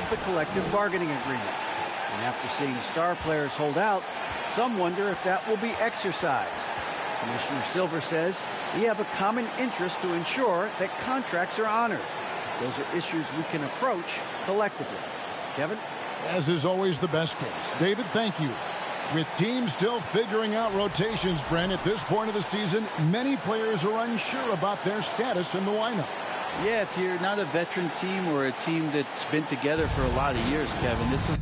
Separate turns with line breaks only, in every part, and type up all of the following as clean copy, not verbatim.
The collective bargaining agreement. And after seeing star players hold out, some wonder if that will be exercised. Commissioner Silver says we have a common interest to ensure that contracts are honored. Those are issues we can approach collectively. Kevin?
As is always the best case. David, thank you. With teams still figuring out rotations, Brent, at this point of the season, many players are unsure about their status in the lineup.
Yeah, if you're not a veteran team or a team that's been together for a lot of years, Kevin, this is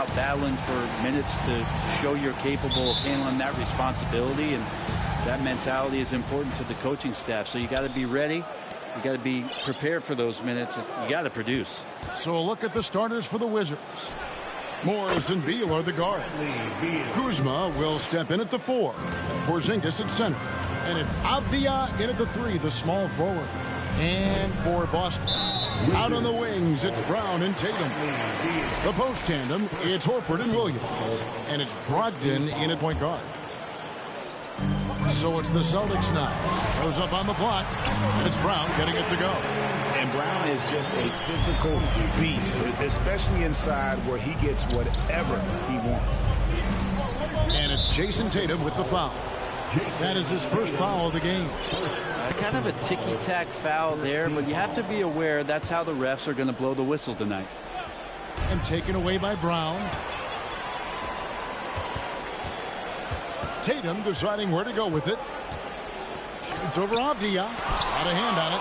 about battling for minutes to show you're capable of handling that responsibility, and that mentality is important to the coaching staff. So you got to be ready. You got to be prepared for those minutes. You got to produce.
So a look at the starters for the Wizards. Morris and Beal are the guards. Kuzma will step in at the 4. Porzingis at center. And it's Avdia in at the 3, the small forward. And for Boston, out on the wings, it's Brown and Tatum. The post tandem, it's Horford and Williams. And it's Brogdon in at point guard. So it's the Celtics now. Goes up on the block. And it's Brown getting it to go.
And Brown is just a physical beast, especially inside where he gets whatever he wants.
And it's Jason Tatum with the foul. That is his first foul of the game.
Kind of a ticky-tack foul there, but you have to be aware that's how the refs are going to blow the whistle tonight.
And taken away by Brown. Tatum deciding where to go with it. Shoots over Avdia. Got a hand on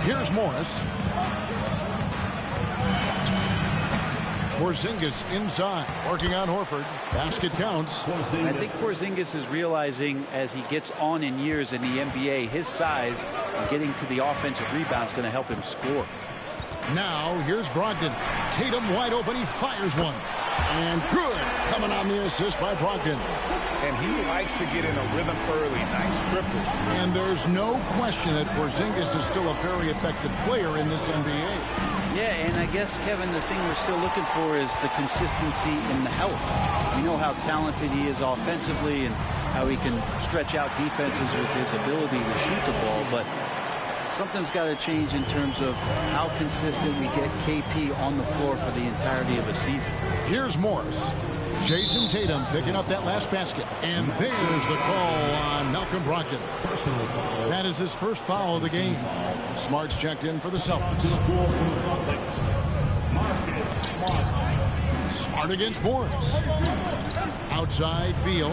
it. Here's Morris. Porzingis inside, working on Horford. Basket counts.
I think Porzingis is realizing as he gets on in years in the NBA, his size and getting to the offensive rebound is going to help him score.
Now, here's Brogdon. Tatum wide open. He fires one. And good. Coming on the assist by Brogdon.
And he likes to get in a rhythm early. Nice triple.
And there's no question that Porzingis is still a very effective player in this NBA.
Yeah, and I guess, Kevin, the thing we're still looking for is the consistency in the health. We know how talented he is offensively and how he can stretch out defenses with his ability to shoot the ball, but something's got to change in terms of how consistent we get KP on the floor for the entirety of a season.
Here's Morris. Jason Tatum picking up that last basket. And there's the call on Malcolm Brogdon. That is his first foul of the game. Smart's checked in for the Celtics. Smart against Morris. Outside, Beal.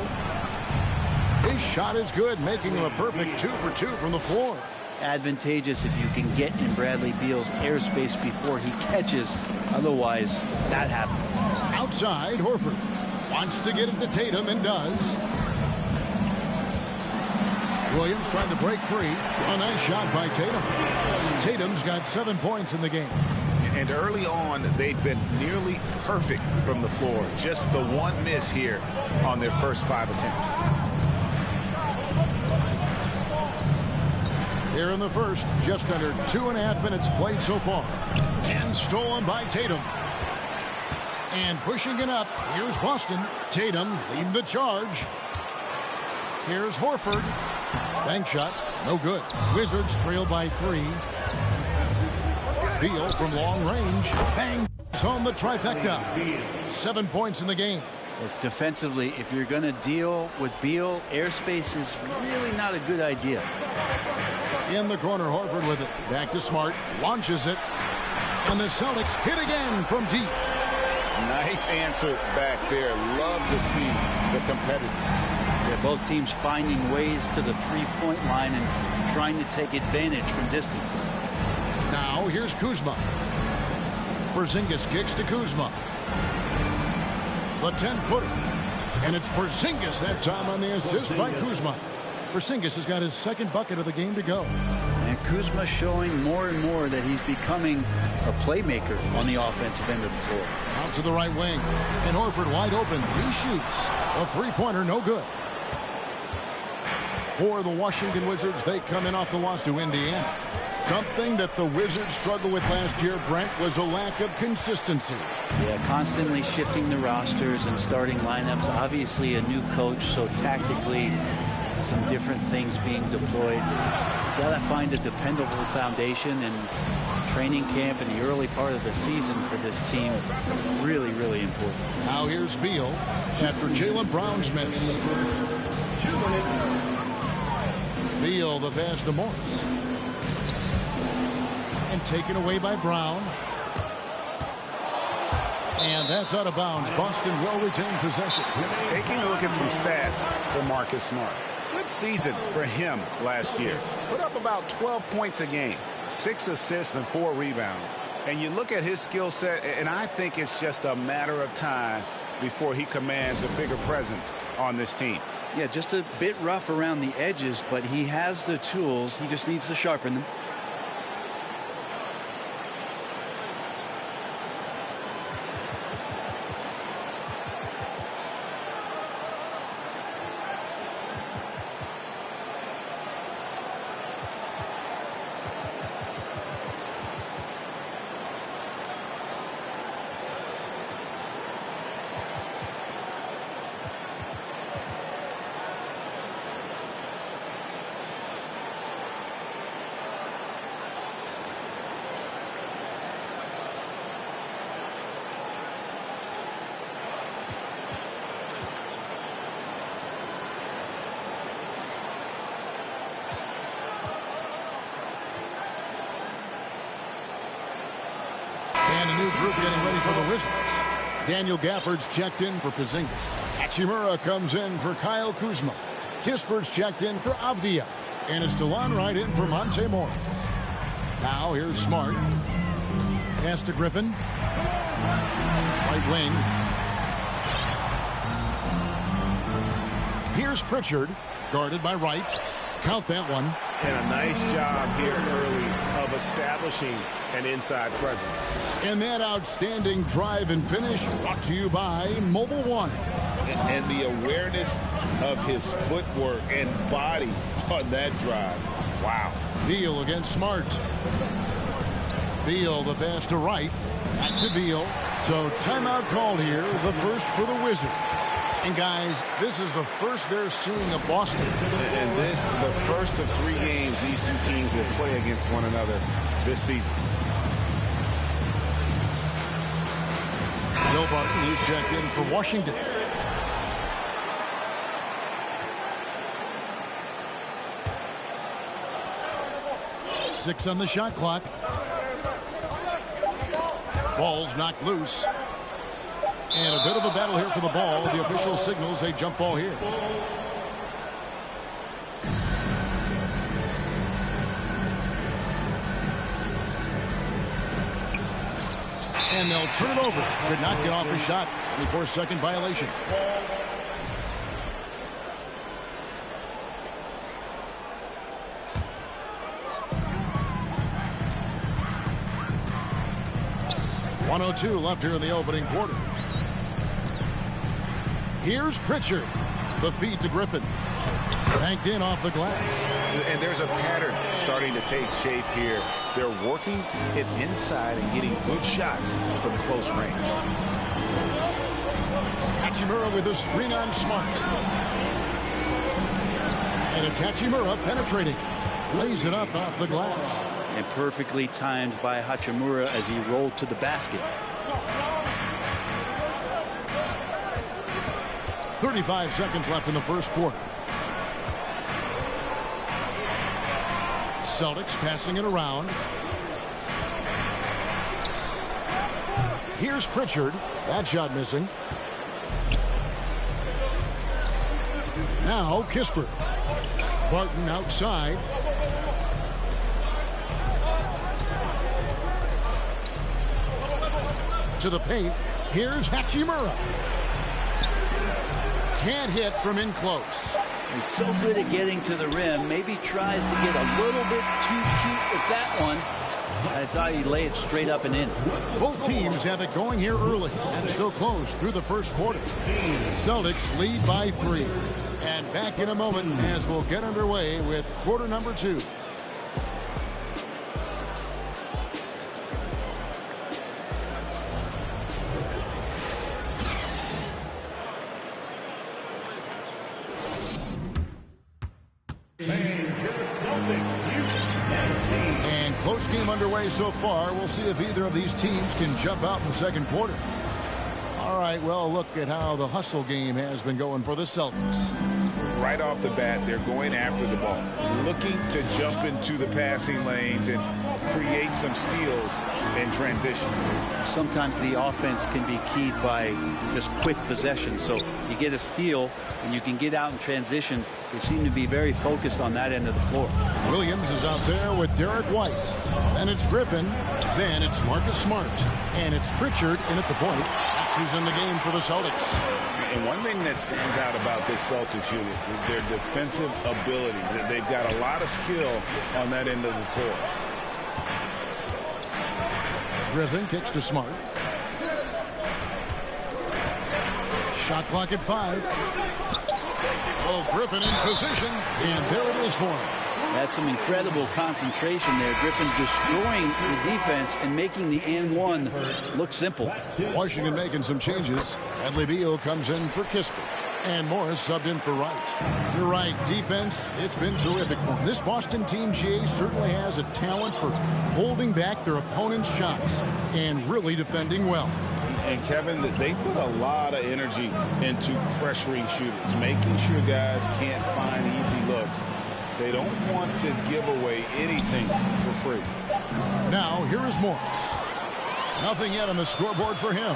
His shot is good, making him a perfect 2 for 2 from the floor.
Advantageous if you can get in Bradley Beal's airspace before he catches. Otherwise, that happens.
Outside, Horford wants to get it to Tatum and does. Williams trying to break free. A nice shot by Tatum. Tatum's got 7 points in the game.
And early on, they've been nearly perfect from the floor. Just the one miss here on their first 5 attempts.
Here in the first, just under 2.5 minutes played so far. And stolen by Tatum. And pushing it up, here's Boston. Tatum leading the charge. Here's Horford. Bank shot, no good. Wizards trail by 3. Beal from long range. Bang. Home the trifecta. 7 points in the game.
Look, defensively, if you're going to deal with Beal, airspace is really not a good idea.
In the corner, Horford with it. Back to Smart. Launches it. And the Celtics hit again from deep.
Nice answer back there. Love to see the competitiveness.
Yeah, both teams finding ways to the three-point line and trying to take advantage from distance.
Now here's Kuzma. Porzingis kicks to Kuzma. The 10-footer. And it's Porzingis that time on the assist by Kuzma. Porzingis has got his second bucket of the game to go.
And Kuzma showing more and more that he's becoming a playmaker on the offensive end of the floor.
Out to the right wing. And Horford wide open. He shoots. A three-pointer, no good. For the Washington Wizards, they come in off the loss to Indiana. Something that the Wizards struggled with last year, Brent, was a lack of consistency.
Yeah, constantly shifting the rosters and starting lineups. Obviously a new coach, so tactically some different things being deployed. Got to find a dependable foundation, and training camp in the early part of the season for this team really, really important.
Now here's Beal after Jaylen Brown's miss. Beal the pass to Morris. And taken away by Brown. And that's out of bounds. Boston will retain possession.
Taking a look at some stats for Marcus Smart. Good season for him last year. Put up about 12 points a game, 6 assists and 4 rebounds. And you look at his skill set, and I think it's just a matter of time before he commands a bigger presence on this team.
Yeah, just a bit rough around the edges, but he has the tools. He just needs to sharpen them.
And a new group getting ready for the Wizards. Daniel Gafford's checked in for Porzingis. Hachimura comes in for Kyle Kuzma. Kispert's checked in for Avdia. And it's Delon Wright in for Monte Morris. Now here's Smart. Pass to Griffin. Right wing. Here's Pritchard. Guarded by Wright. Count that one.
And a nice job here early of establishing an inside presence.
And that outstanding drive and finish brought to you by Mobile One.
And the awareness of his footwork and body on that drive. Wow.
Beal against Smart. Beal the pass to Wright. Back to Beal. So timeout called here. The first for the Wizards. And guys, this is the first they're seeing of Boston.
And this, the first of 3 games these two teams will play against one another this season.
Will Barton is checked in for Washington. Six on the shot clock. Ball's knocked loose. And a bit of a battle here for the ball. The official signals a jump ball here. And they'll turn it over. Could not get off a shot. 24-second violation. .102 left here in the opening quarter. Here's Pritchard. The feed to Griffin. Banked in off the glass.
And there's a pattern starting to take shape here. They're working it inside and getting good shots from close range.
Hachimura with a screen on Smart. And it's Hachimura penetrating. Lays it up off the glass.
And perfectly timed by Hachimura as he rolled to the basket.
35 seconds left in the first quarter. Celtics passing it around. Here's Pritchard. That shot missing. Now Kispert. Barton outside. To the paint. Here's Hachimura. Can't hit from in close.
He's so good at getting to the rim. Maybe tries to get a little bit too cute with that one. I thought he'd lay it straight up and in.
Both teams have it going here early and still close through the first quarter. Celtics lead by 3. And back in a moment as we'll get underway with quarter number 2. And close game underway so far. We'll see if either of these teams can jump out in the second quarter. All right, well, look at how the hustle game has been going for the Celtics.
Right off the bat, they're going after the ball, looking to jump into the passing lanes and create some steals in transition.
Sometimes the offense can be keyed by just quick possession. So you get a steal and you can get out in transition. They seem to be very focused on that end of the floor.
Williams is out there with Derek White. Then it's Griffin. Then it's Marcus Smart. And it's Pritchard in at the point. That's who's in the game for the Celtics.
And one thing that stands out about this Celtics unit is their defensive abilities. They've got a lot of skill on that end of the floor.
Griffin kicks to Smart. Shot clock at 5. Oh, Griffin in position, and there it is for him.
That's some incredible concentration there. Griffin destroying the defense and making the and one look simple.
Washington making some changes. Bradley Beal comes in for Kispert. And Morris subbed in for Wright. You're right, defense, it's been terrific for them. This Boston team, GA, certainly has a talent for holding back their opponent's shots and really defending well.
And Kevin, they put a lot of energy into pressuring shooters, making sure guys can't find easy looks. They don't want to give away anything for free.
Now, here is Morris. Nothing yet on the scoreboard for him.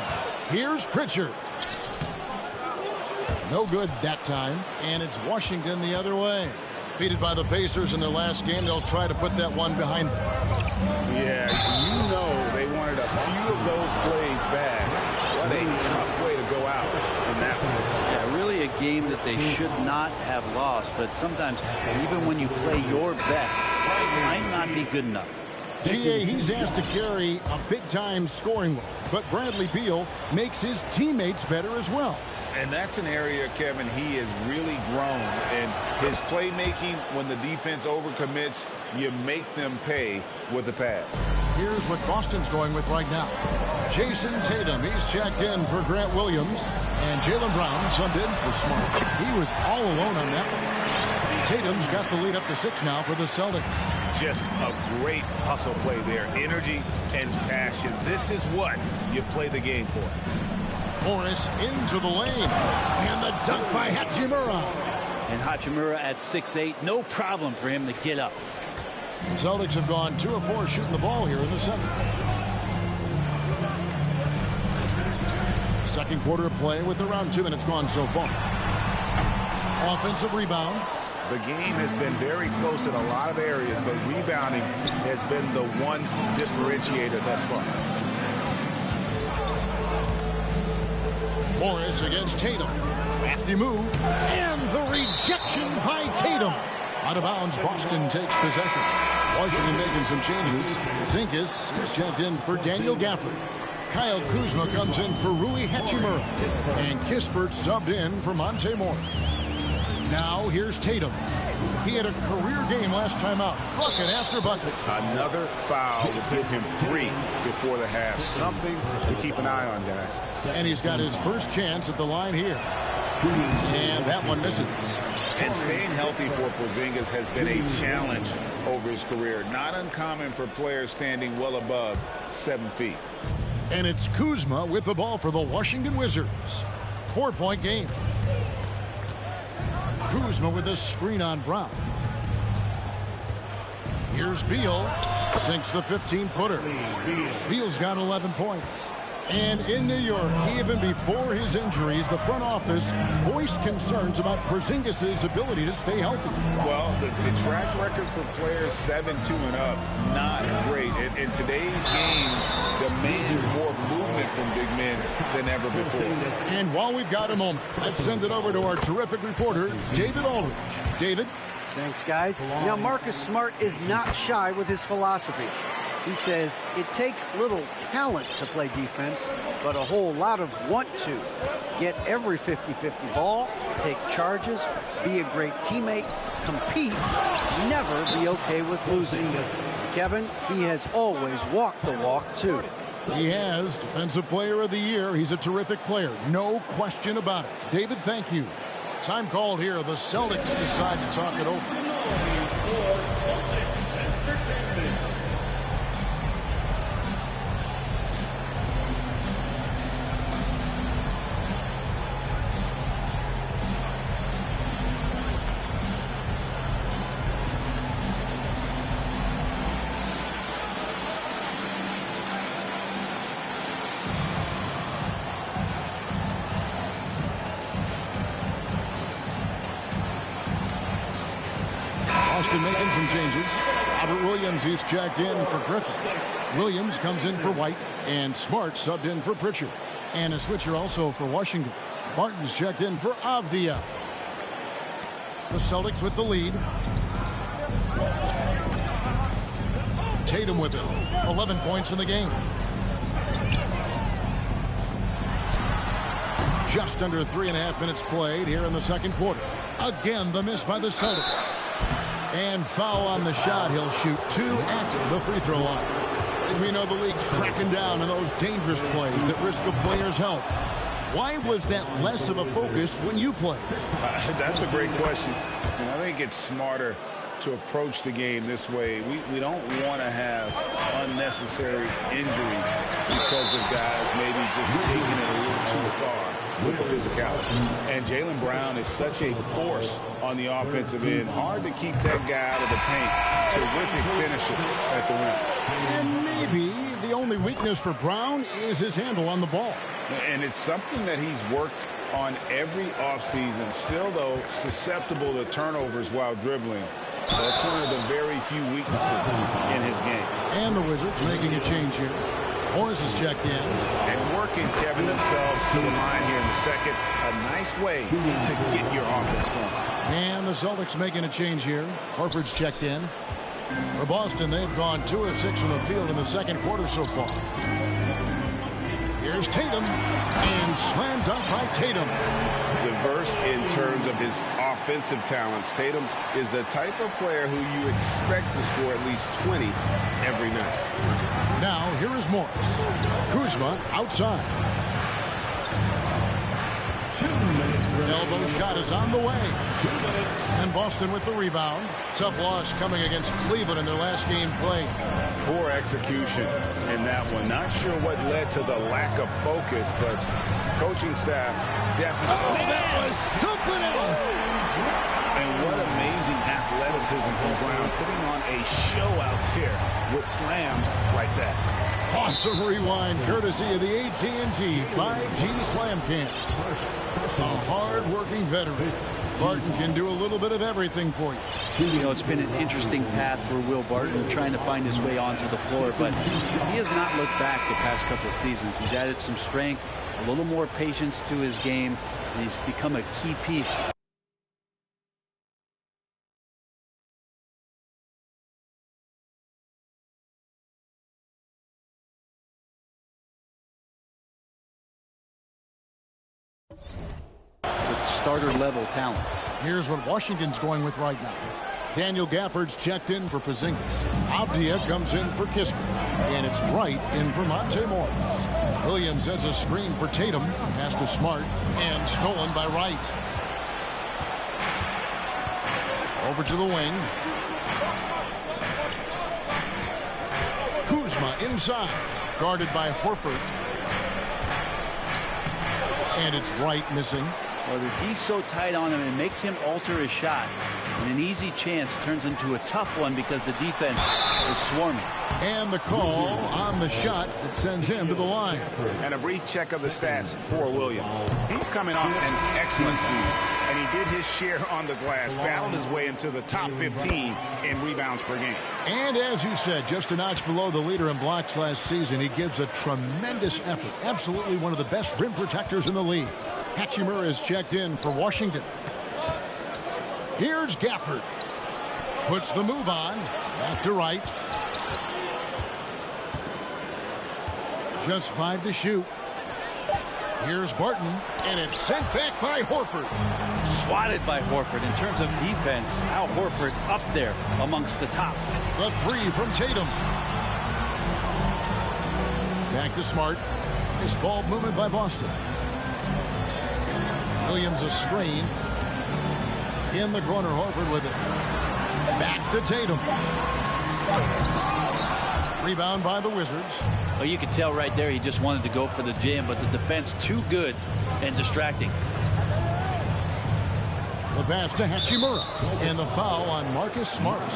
Here's Pritchard. No good that time, and it's Washington the other way. Defeated by the Pacers in their last game, they'll try to put that one behind them.
Yeah, you know they wanted a few of those plays back. What a tough way to go out in that one.
Yeah, really a game that they should not have lost, but sometimes even when you play your best, it might not be good enough.
GA, he's asked to carry a big-time scoring load, but Bradley Beal makes his teammates better as well.
And that's an area, Kevin, he has really grown. And his playmaking, when the defense overcommits, you make them pay with the pass.
Here's what Boston's going with right now. Jason Tatum, he's checked in for Grant Williams. And Jaylen Brown subbed in for Smart. He was all alone on that one. Tatum's got the lead up to 6 now for the Celtics.
Just a great hustle play there. Energy and passion. This is what you play the game for.
Morris into the lane. And the dunk by Hachimura.
And Hachimura at 6'8", no problem for him to get up.
The Celtics have gone 2 of 4 shooting the ball here in the second. Second quarter of play with around 2 minutes gone so far. Offensive rebound.
The game has been very close in a lot of areas, but rebounding has been the one differentiator thus far.
Morris against Tatum. Crafty move. And the rejection by Tatum. Out of bounds, Boston takes possession. Washington making some changes. Zinkis is checked in for Daniel Gafford. Kyle Kuzma comes in for Rui Hachimura. And Kispert subbed in for Monte Morris. Now here's Tatum. He had a career game last time out. Bucket after bucket.
Another foul to give him 3 before the half. Something to keep an eye on, guys.
And he's got his first chance at the line here. And that one misses.
And staying healthy for Porzingis has been a challenge over his career. Not uncommon for players standing well above 7 feet.
And it's Kuzma with the ball for the Washington Wizards. 4-point game. Kuzma with a screen on Brown. Here's Beal. Sinks the 15-footer. Beal's got 11 points. And in New York, even before his injuries, the front office voiced concerns about Porzingis' ability to stay healthy.
Well, the track record for players 7-2 and up, not great. And today's game demands more movement from big men than ever before.
And while we've got a moment, let's send it over to our terrific reporter, David Aldridge. David?
Thanks, guys. Now, Marcus Smart is not shy with his philosophy. He says it takes little talent to play defense, but a whole lot of want to. Get every 50-50 ball, take charges, be a great teammate, compete, never be okay with losing. Kevin, he has always walked the walk, too.
He has. Defensive Player of the Year. He's a terrific player. No question about it. David, thank you. Time called here. The Celtics decide to talk it over. Boston making some changes. Robert Williams, he's checked in for Griffin. Williams comes in for White, and Smart subbed in for Pritchard. And a switcher also for Washington. Martin's checked in for Avdia. The Celtics with the lead. Tatum with it. 11 points in the game. Just under 3.5 minutes played here in the second quarter. Again, the miss by the Celtics. And foul on the shot. He'll shoot 2 at the free throw line. And we know the league's cracking down on those dangerous plays that risk a player's health. Why was that less of a focus when you played?
That's a great question. And I think it's smarter to approach the game this way. We don't want to have unnecessary injury because of guys maybe just taking it a little too far with the physicality. And Jaylen Brown is such a force on the offensive end. Hard to keep that guy out of the paint. Terrific finisher at the rim.
And maybe the only weakness for Brown is his handle on the ball.
And it's something that he's worked on every offseason. Still, though, susceptible to turnovers while dribbling. That's one of the very few weaknesses in his game.
And the Wizards making a change here. Morris is checked in.
And working, Kevin, themselves to the line here in the second. A nice way to get your offense going.
And the Celtics making a change here. Horford's checked in. For Boston, they've gone 2 of 6 from the field in the second quarter so far. Here's Tatum, and slam dunk by Tatum.
Diverse in terms of his offensive talents. Tatum is the type of player who you expect to score at least 20 every night.
Now, here is Morris. Kuzma outside. Elbow shot is on the way. And Boston with the rebound. Tough loss coming against Cleveland in their last game played.
Poor execution in that one. Not sure what led to the lack of focus, but coaching staff definitely.
That was something else.
And what amazing athleticism from Brown, putting on a show out there with slams like that.
Awesome rewind, courtesy of the AT&T 5G Slam Cam. A hard-working veteran. Barton can do a little bit of everything for you.
You know, it's been an interesting path for Will Barton trying to find his way onto the floor, but he has not looked back the past couple of seasons. He's added some strength, a little more patience to his game, and he's become a key piece. With starter level talent.
Here's what Washington's going with right now. Daniel Gafford's checked in for Porzingis. Avdia comes in for Kispert. And it's Wright in for Monte Morris. Williams has a screen for Tatum. Pass to Smart. And stolen by Wright. Over to the wing. Kuzma inside. Guarded by Horford. And it's Wright missing.
Well, the D's so tight on him, it makes him alter his shot. And an easy chance turns into a tough one because the defense is swarming.
And the call on the shot that sends him to the line.
And a brief check of the stats for Williams. He's coming off an excellent season. And he did his share on the glass, battled his way into the top 15 in rebounds per game.
And as you said, just a notch below the leader in blocks last season, he gives a tremendous effort. Absolutely one of the best rim protectors in the league. Hachimura is checked in for Washington. Here's Gafford. Puts the move on. Back to Wright. Just 5 to shoot. Here's Barton, and it's sent back by Horford.
Swatted by Horford. In terms of defense, Al Horford up there amongst the top.
The 3 from Tatum. Back to Smart. Nice ball movement by Boston. Williams a screen. In the corner, Horford with it. Back to Tatum. Rebound by the Wizards.
Well, you could tell right there he just wanted to go for the jam, but the defense too good and distracting.
The pass to Hachimura. And the foul on Marcus Smart.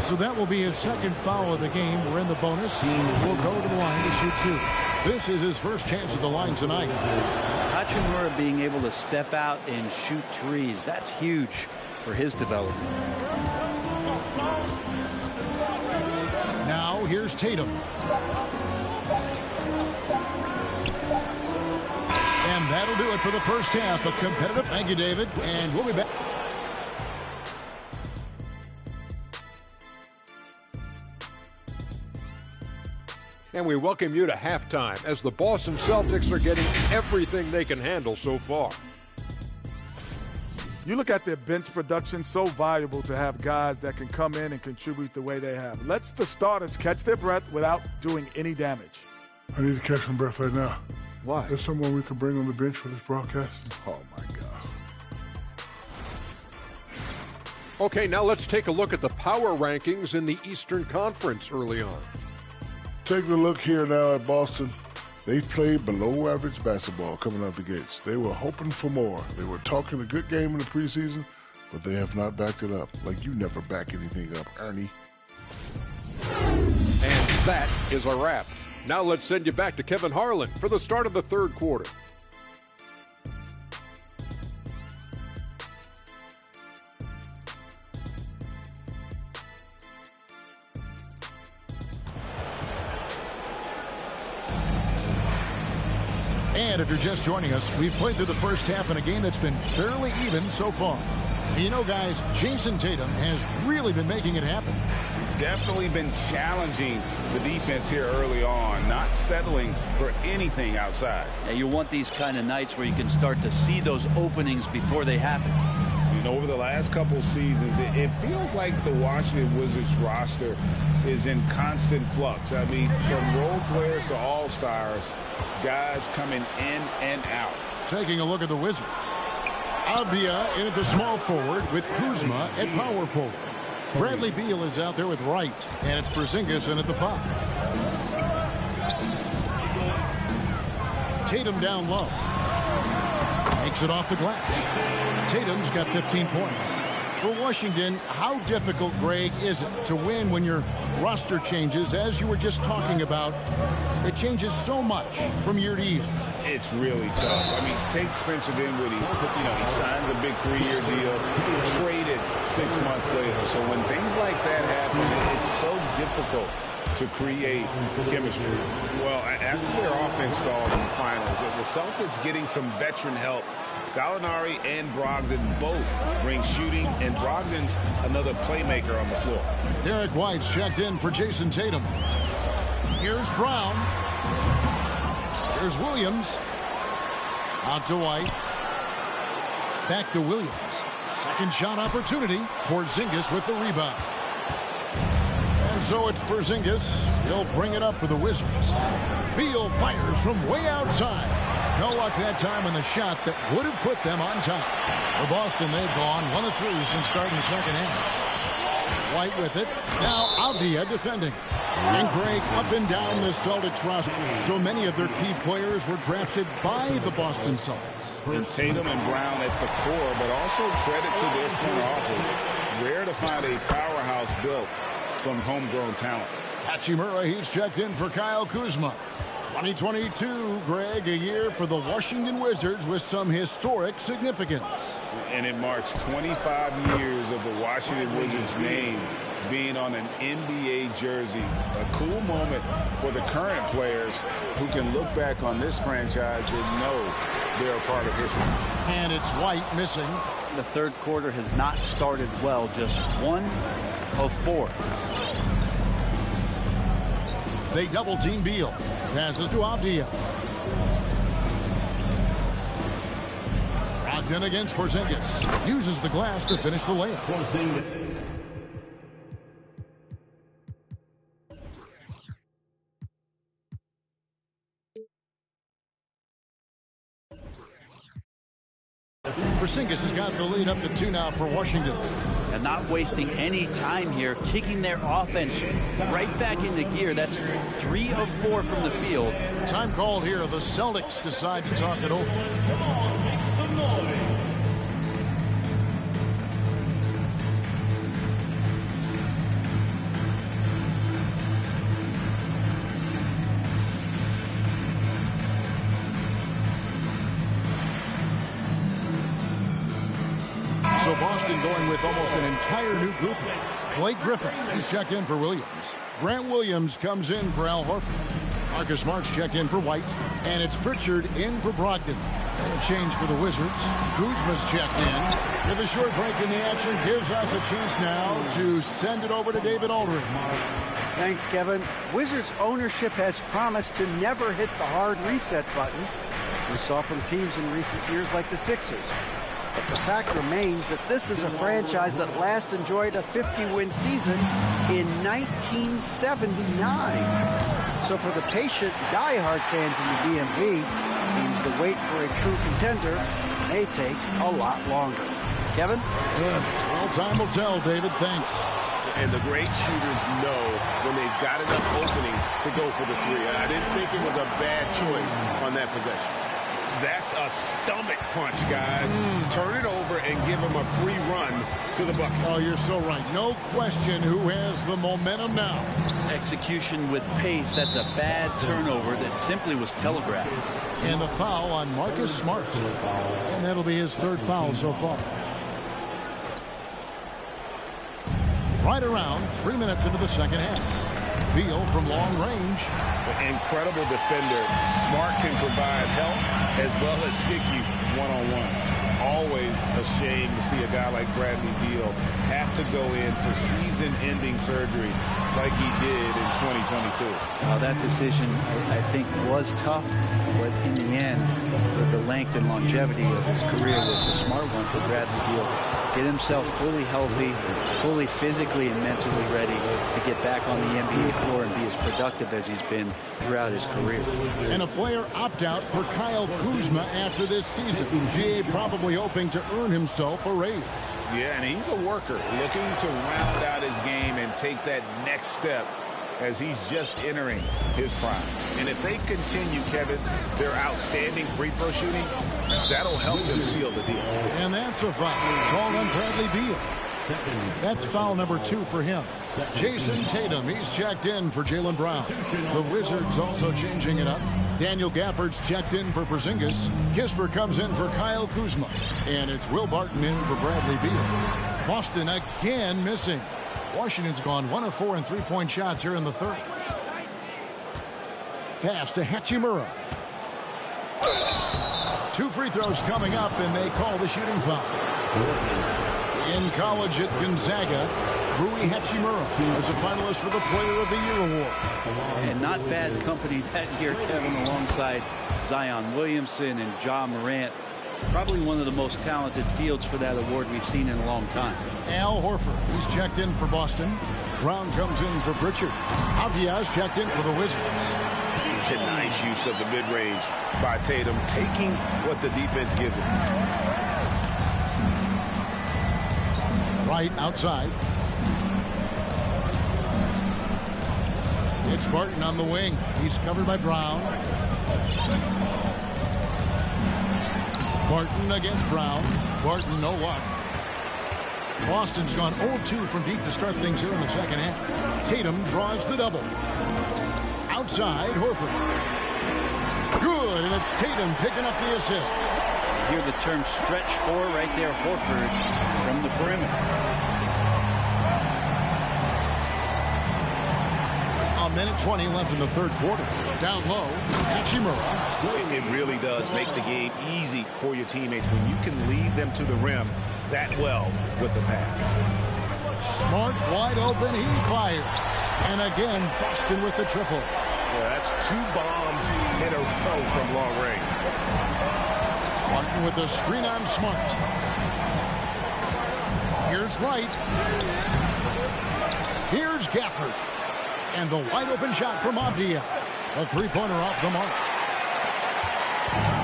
So that will be his second foul of the game. We're in the bonus. We'll go to the line to shoot 2. This is his first chance at the line tonight.
Hachimura being able to step out and shoot threes, that's huge for his development.
Now here's Tatum. And that'll do it for the first half of competitive. Thank you, David. And we'll be back.
And we welcome you to halftime as the Boston Celtics are getting everything they can handle so far.
You look at their bench production, so valuable to have guys that can come in and contribute the way they have. Let's the starters catch their breath without doing any damage.
I need to catch some breath right now.
Why?
There's someone we can bring on the bench for this broadcast.
Oh, my God.
Okay, now let's take a look at the power rankings in the Eastern Conference early on.
Taking a look here now at Boston. They played below average basketball coming out the gates. They were hoping for more. They were talking a good game in the preseason, but they have not backed it up. Like you never back anything up, Ernie.
And that is a wrap. Now let's send you back to Kevin Harlan for the start of the third quarter.
And if you're just joining us, we've played through the first half in a game that's been fairly even so far. You know, guys, Jason Tatum has really been making it happen.
definitely been challenging the defense here early on, not settling for anything outside.
Yeah, you want these kind of nights where you can start to see those openings before they happen.
You know, over the last couple seasons, it feels like the Washington Wizards roster is in constant flux. I mean, from role players to all-stars, guys coming in and out.
Taking a look at the Wizards. Avdija in at the small forward with Kuzma at power forward. Bradley Beal is out there with Wright, and it's Porzingis in at the 5. Tatum down low. Makes it off the glass. Tatum's got 15 points. For Washington, how difficult, Greg, is it to win when your roster changes, as you were just talking about? It changes so much from year to year.
It's really tough. I mean, take Spencer Dinwiddie. You know, he signs a big 3-year deal, traded 6 months later. So when things like that happen, it's so difficult to create chemistry. Well, after their offense stalled in the finals, the Celtics getting some veteran help. Gallinari and Brogdon both bring shooting, and Brogdon's another playmaker on the floor.
Derek White's checked in for Jason Tatum. Here's Brown. Here's Williams. Out to White. Back to Williams. Second shot opportunity. Porzingis with the rebound. And so it's Porzingis. He'll bring it up for the Wizards. Beal fires from way outside. No luck that time on the shot that would have put them on top. For Boston, they've gone 1 of 3 since starting the second half. White with it. Now Avdija defending. And Greg, up and down the Celtics roster, so many of their key players were drafted by the Boston Celtics.
And Tatum and Brown at the core, but also credit to their front office. Rare to find a powerhouse built from homegrown talent.
Hachimura, he's checked in for Kyle Kuzma. 2022, Greg, a year for the Washington Wizards with some historic significance.
And it marks 25 years of the Washington Wizards name being on an NBA jersey. A cool moment for the current players who can look back on this franchise and know they're a part of history.
And it's White missing.
The third quarter has not started well, just 1 of 4.
They double team Beal. Passes to Avdija. Brogdon against Porzingis. Uses the glass to finish the layup. Porzingis has got the lead up to 2 now for Washington.
And not wasting any time here, kicking their offense right back into gear. That's 3 of 4 from the field.
Time called here. The Celtics decide to talk it over.
Come on, make some noise.
So Boston going with almost an entire new group. Blake Griffin, he's checked in for Williams. Grant Williams comes in for Al Horford. Marcus Smart's checked in for White. And it's Pritchard in for Brogdon. And a change for the Wizards. Kuzma's checked in. With a short break in the action, gives us a chance now to send it over to David Aldridge.
Thanks, Kevin. Wizards ownership has promised to never hit the hard reset button we saw from teams in recent years like the Sixers. But the fact remains that this is a franchise that last enjoyed a 50-win season in 1979. So for the patient, diehard fans in the DMV, seems the wait for a true contender may take a lot longer. Kevin?
Well, time will tell, David. Thanks.
And the great shooters know when they've got enough opening to go for the 3. I didn't think it was a bad choice on that possession.
That's a stomach punch, guys. Turn it over and give him a free run to the bucket.
Oh, you're so right. No question who has the momentum now.
Execution with pace. That's a bad turnover that simply was telegraphed.
And the foul on Marcus Smart. And that'll be his 3rd foul so far. Right around 3 minutes into the second half. Beal from long range.
Incredible defender. Smart can provide help as well as stick you one-on-one. always a shame to see a guy like Bradley Beal have to go in for season-ending surgery like he did in 2022.
That decision, I think, was tough, but in the end, for the length and longevity of his career, was the smart one for Bradley Beal. Get himself fully healthy, fully physically and mentally ready to get back on the NBA floor and be as productive as he's been throughout his career.
And a player opt-out for Kyle Kuzma after this season. GA probably hoping to earn himself a raise.
Yeah, and he's a worker looking to round out his game and take that next step as he's just entering his prime. And if they continue, Kevin, their outstanding free throw shooting, that'll help them seal the deal.
And that's a foul called on Bradley Beal. That's foul number 2 for him. Jason Tatum, he's checked in for Jaylen Brown. The Wizards also changing it up. Daniel Gafford's checked in for Porzingis. Kisper comes in for Kyle Kuzma. And it's Will Barton in for Bradley Beal. Boston again missing. Washington's gone 1 of 4 in three-point shots here in the third. Pass to Hachimura. 2 free throws coming up, and they call the shooting foul. In college at Gonzaga, Rui Hachimura is a finalist for the Player of the Year award.
And not bad company that year, Kevin, alongside Zion Williamson and Ja Morant. Probably one of the most talented fields for that award we've seen in a long time.
Al Horford, he's checked in for Boston. Brown comes in for Pritchard. Avdia's checked in for the Wizards.
A nice use of the mid-range by Tatum, taking what the defense gives him.
Right outside. It's Barton on the wing. He's covered by Brown. Barton against Brown. Barton, no luck. Boston's gone 0-2 from deep to start things here in the second half. Tatum draws the double. Outside, Horford. Good, and it's Tatum picking up the assist.
You hear the term stretch 4 right there, Horford from the perimeter.
A minute 20 left in the third quarter. Down low, Hachimura.
It really does make the game easy for your teammates when you can lead them to the rim that well with the pass.
Smart wide open, he fires. And again, Boston with the triple.
Yeah, that's 2 bombs in a row from long range.
Martin with the screen on Smart. Here's Wright. Here's Gafford. And the wide open shot from Avdia. A three-pointer off the mark.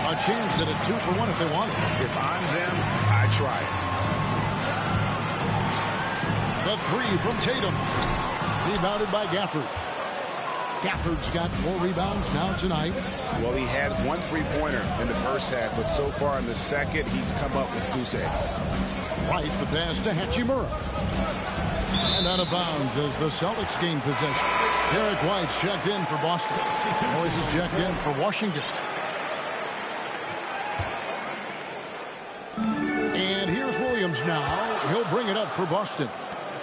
A chance at a 2 for 1 if they want it.
If I'm them, I try it.
The 3 from Tatum. Rebounded by Gafford. Gafford's got 4 rebounds now tonight.
Well, he had 1 three-pointer in the first half, but so far in the second, he's come up with goose eggs.
Right, the pass to Hachimura. And out of bounds as the Celtics gain possession. Derek White's checked in for Boston. Morris is checked in for Washington. And here's Williams now. He'll bring it up for Boston.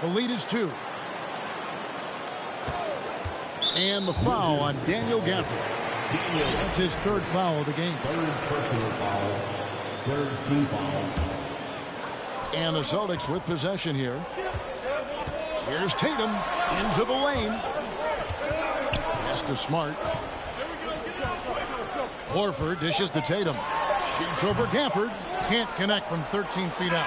The lead is 2. And the foul on Daniel Gafford. That's his 3rd foul of the game.
3rd personal foul. 3rd team foul.
And the Celtics with possession here. Here's Tatum into the lane. Pass to Smart. Horford dishes to Tatum. Shoots over Gafford. Can't connect from 13 feet out.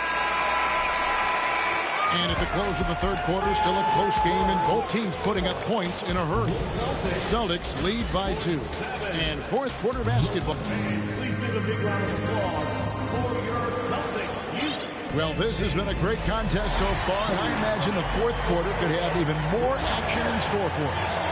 And at the close of the third quarter, still a close game, and both teams putting up points in a hurry. Celtics lead by 2. And fourth quarter basketball.
Please give a big round of applause for your Celtics.
Well, this has been a great contest so far, and I imagine the fourth quarter could have even more action in store for us.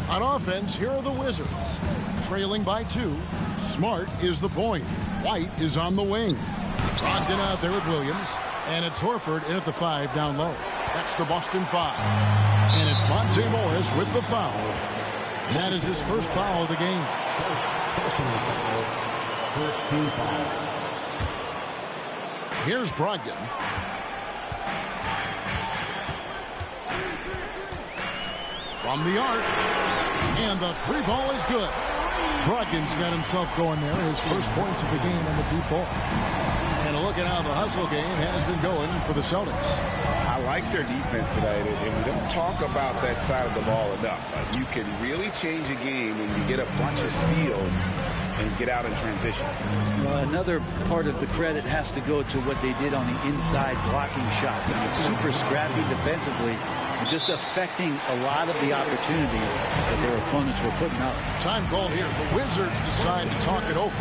On offense, here are the Wizards. Trailing by 2. Smart is the point. White is on the wing. Brogdon out there with Williams. And it's Horford in at the 5 down low. That's the Boston 5. And it's Monte Morris with the foul. And that is his first foul of the game.
First personal foul. First team foul.
Here's Brogdon. from the arc. And the three ball is good. Brogdon's got himself going there. His first points of the game on the deep ball. And a look at how the hustle game has been going for the Celtics.
I like their defense tonight, and we don't talk about that side of the ball enough. You can really change a game when you get a bunch of steals and get out in transition.
Well, another part of the credit has to go to what they did on the inside blocking shots. I mean, super scrappy defensively and just affecting a lot of the opportunities that their opponents were putting up.
Time called here. The Wizards decide to talk it over.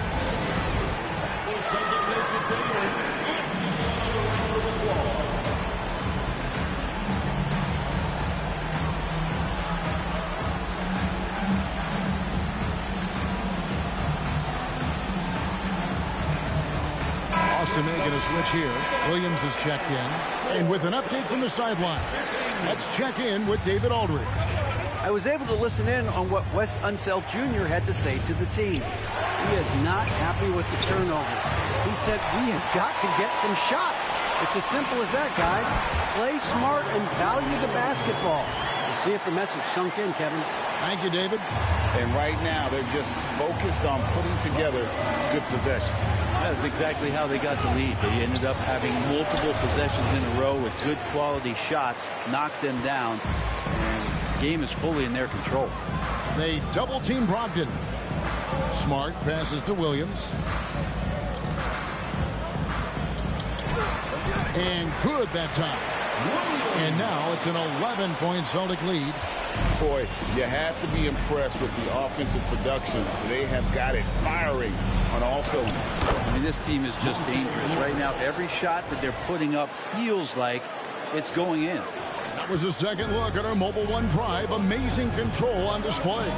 Boston making a switch here. Williams is checked in. And with an update from the sideline, let's check in with David Aldridge.
I was able to listen in on what Wes Unseld Jr. had to say to the team. He is not happy with the turnovers. He said, we have got to get some shots. It's as simple as that, guys. Play smart and value the basketball. We'll see if the message sunk in, Kevin.
Thank you, David.
And right now, they're just focused on putting together good possession.
That's exactly how they got the lead. They ended up having multiple possessions in a row with good quality shots, knocked them down, and the game is fully in their control.
They double-team Brogdon. Smart passes to Williams. And good that time. And now it's an 11-point Celtic lead.
Boy, you have to be impressed with the offensive production. They have got it firing on all cylinders.
I mean, this team is just dangerous. Right now, every shot that they're putting up feels like it's going in.
That was a second look at our Mobile One drive. Amazing control on display.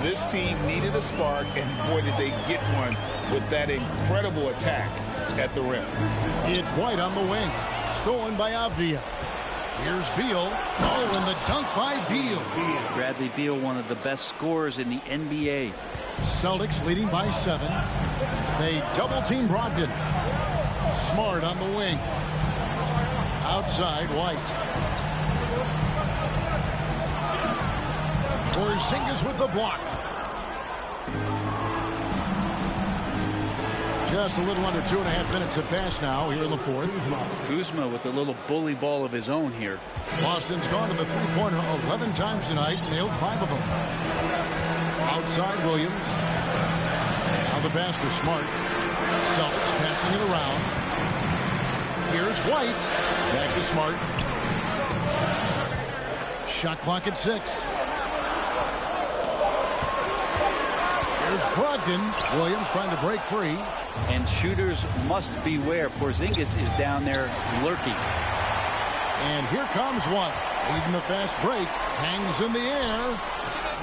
This team needed a spark, and boy, did they get one with that incredible attack at the rim.
It's White on the wing. Stolen by Avdia. Here's Beal. Oh, and the dunk by Beal.
Bradley Beal, one of the best scorers in the NBA.
Celtics leading by 7. They double-team Brogdon. Smart on the wing. Outside, White. Porzingis with the block. Just a little under 2.5 minutes have passed now here in the fourth.
Kuzma with a little bully ball of his own here.
Boston's gone to the three-pointer 11 times tonight, nailed 5 of them. Outside Williams. Now the pass to Smart. Celtics passing it around. Here's White. Back to Smart. Shot clock at 6. Here's Brogdon. Williams trying to break free.
And shooters must beware. Porzingis is down there lurking.
And here comes White. Leading the fast break. Hangs in the air.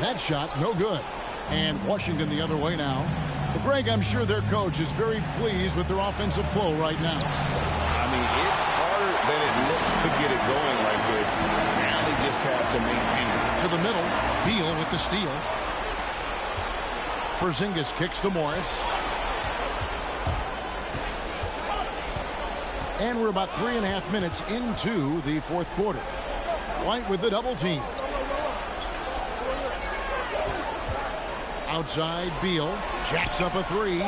That shot, no good. And Washington the other way now. But Greg, I'm sure their coach is very pleased with their offensive flow right now.
I mean, it's harder than it looks to get it going like this. Now they just have to maintain it.
To the middle. Beal with the steal. Porzingis kicks to Morris. And we're about 3.5 minutes into the fourth quarter. White with the double team. Outside, Beal jacks up a 3.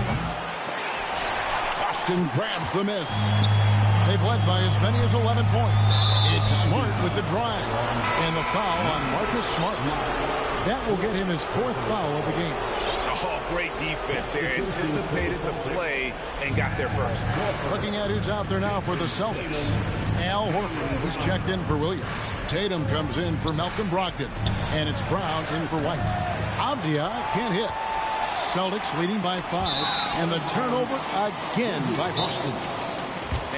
Boston grabs the miss. They've led by as many as 11 points. It's Smart with the drive. And the foul on Marcus Smart. That will get him his 4th foul of the game.
Oh, great defense. They anticipated the play and got there first.
Looking at who's out there now for the Celtics. Al Horford was checked in for Williams. Tatum comes in for Malcolm Brogdon. And it's Brown in for White. Avdia can't hit. Celtics leading by 5. And the turnover again by Boston.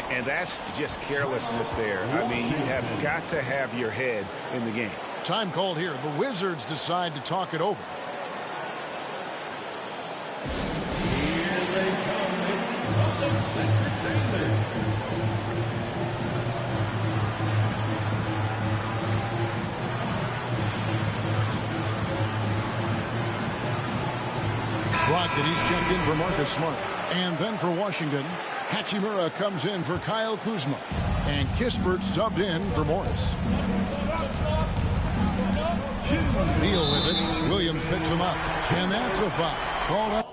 And that's just carelessness there. I mean, you have got to have your head in the game.
Time called here. The Wizards decide to talk it over. Brogdon, he's checked in for Marcus Smart. And then for Washington, Hachimura comes in for Kyle Kuzma. And Kispert subbed in for Morris. picks him up. And that's a foul. Called up.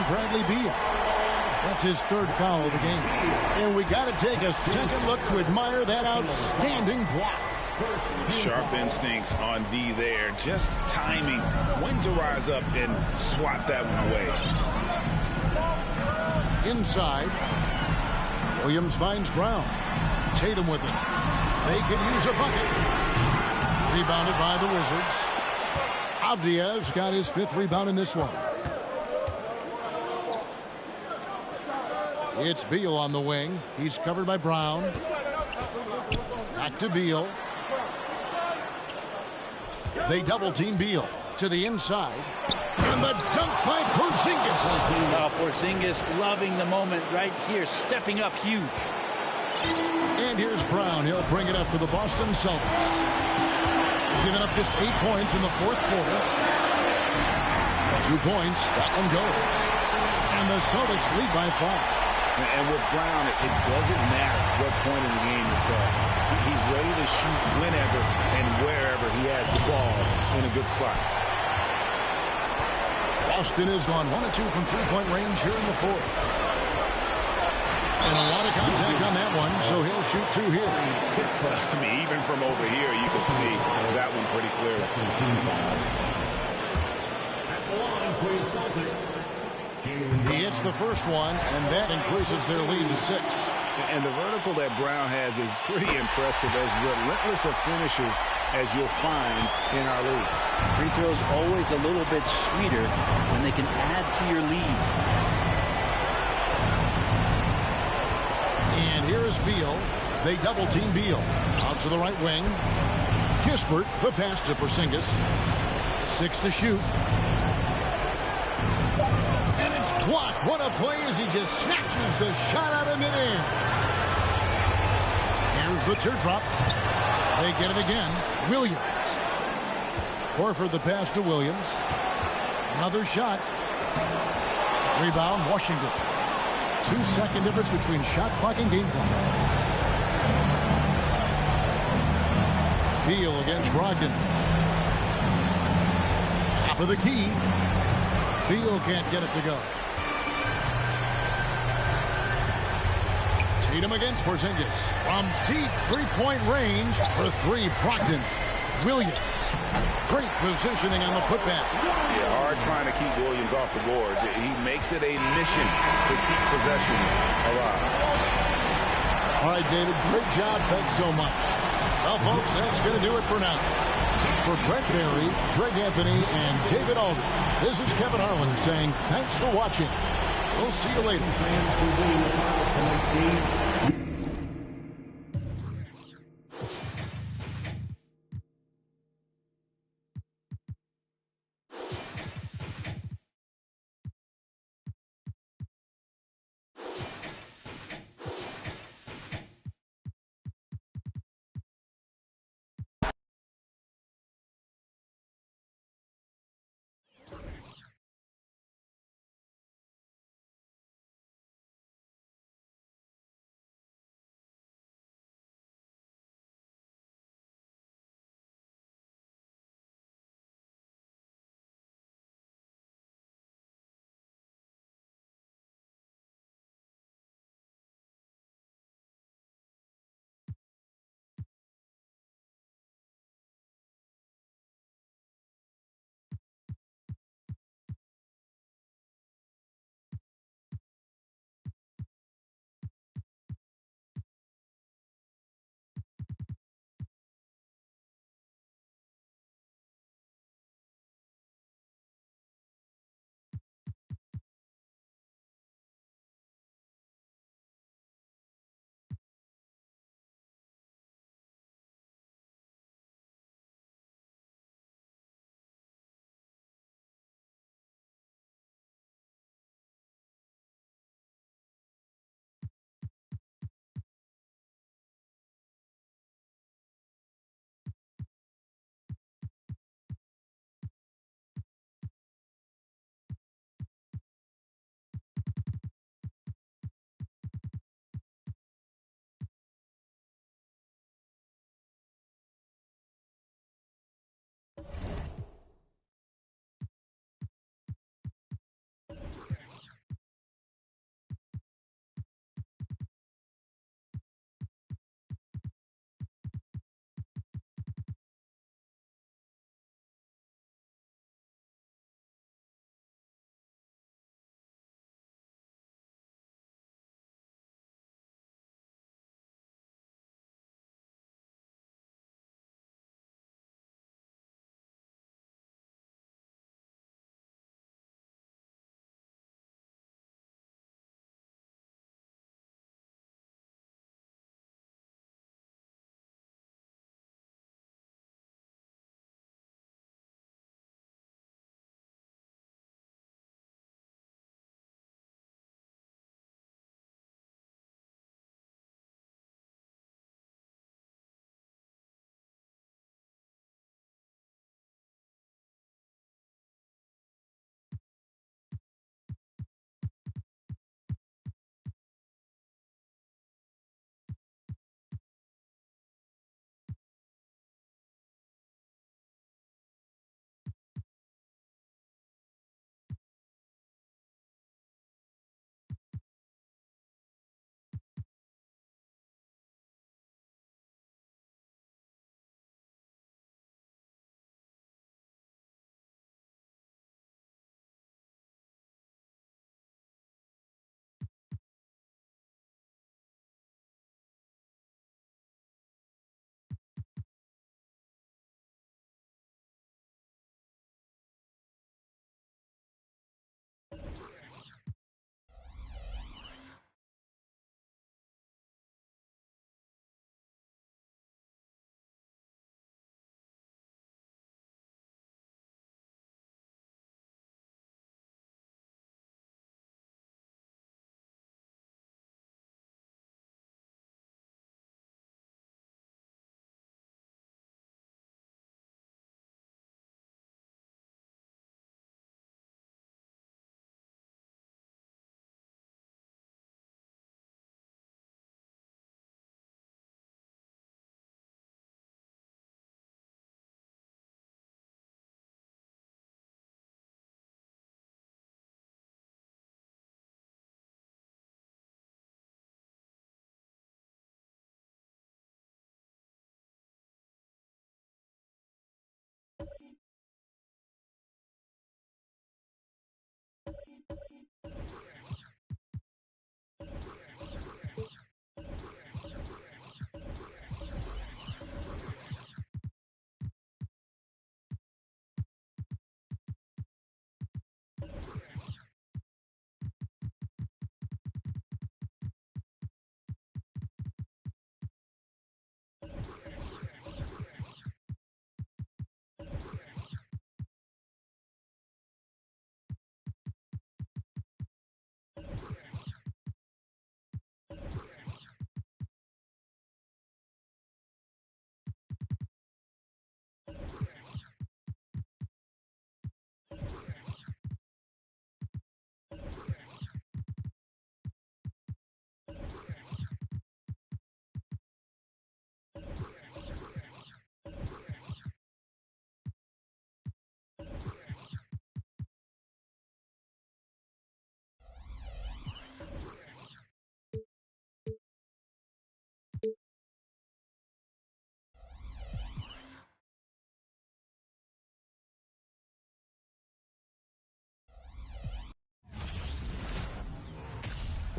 Bradley Beal. That's his third foul of the game. And we got to take a second look to admire that outstanding block.
Sharp instincts on D there. Just timing when to rise up and swat that one away.
Inside. Williams finds Brown. Tatum with it. They could use a bucket. Rebounded by the Wizards. Avdia's got his 5th rebound in this one. It's Beal on the wing. He's covered by Brown. Back to Beal. They double-team Beal to the inside. And the dunk by Porzingis.
Well, Porzingis loving the moment right here, stepping up huge.
And here's Brown. He'll bring it up for the Boston Celtics. Giving up just 8 points in the 4th quarter. 2 points. That one goes. And the Celtics lead by 5.
And with Brown, it doesn't matter what point in the game it's at. He's ready to shoot whenever and wherever he has the ball in a good spot.
Boston has gone 1 of 2 from 3-point range here in the 4th. And a lot of contact on that one, so he'll shoot 2 here.
I mean, even from over here, you can see that one pretty clearly.
At the line for the Celtics.
He hits the first one, and that increases their lead to 6.
And the vertical that Brown has is pretty impressive, as relentless a finisher as you'll find in our league.
Free throws always a little bit sweeter when they can add to your lead.
And here is Beal. They double-team Beal. Out to the right wing. Kispert, the pass to Porzingis. 6 to shoot. Blocked. What a play as he just snatches the shot out of midair. Here's the teardrop. They get it again. Williams. Horford the pass to Williams. Another shot. Rebound, Washington. 2-second difference between shot clock and game clock. Beal against Brogdon. Top of the key. Beal can't get it to go. Tatum against Porzingis. From deep 3-point range for 3, Brogdon. Williams. Great positioning on the putback.
Yeah, hard trying to keep Williams off the boards. He makes it a mission to keep possessions alive.
All right, David, great job. Thanks so much. Well, folks, that's going to do it for now. For Brent Barry, Greg Anthony, and David Aldridge, this is Kevin Harlan saying thanks for watching. We'll see you later.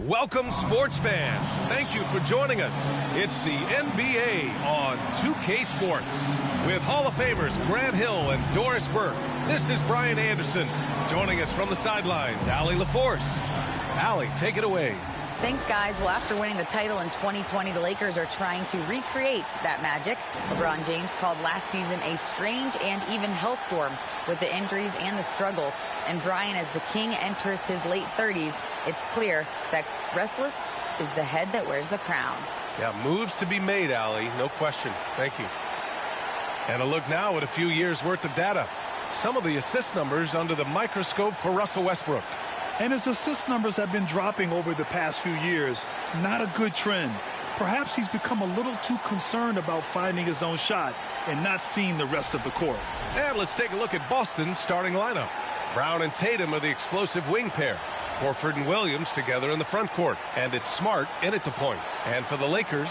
Welcome, sports fans. Thank you for joining us. It's the NBA on 2K Sports with Hall of Famers Grant Hill and Doris Burke. This is Brian Anderson. Joining us from the sidelines, Allie LaForce. Allie, take it away.
Thanks, guys. Well, after winning the title in 2020, the Lakers are trying to recreate that magic. LeBron James called last season a strange and even hellstorm with the injuries and the struggles. And Brian, as the king enters his late 30s, it's clear that restless is the head that wears the crown.
Yeah, moves to be made, Allie. No question. Thank you. And a look now at a few years' worth of data. Some of the assist numbers under the microscope for Russell Westbrook.
And his assist numbers have been dropping over the past few years. Not a good trend. Perhaps he's become a little too concerned about finding his own shot and not seeing the rest of the court.
And let's take a look at Boston's starting lineup. Brown and Tatum are the explosive wing pair. Horford and Williams together in the front court. And it's Smart in at the point. And for the Lakers,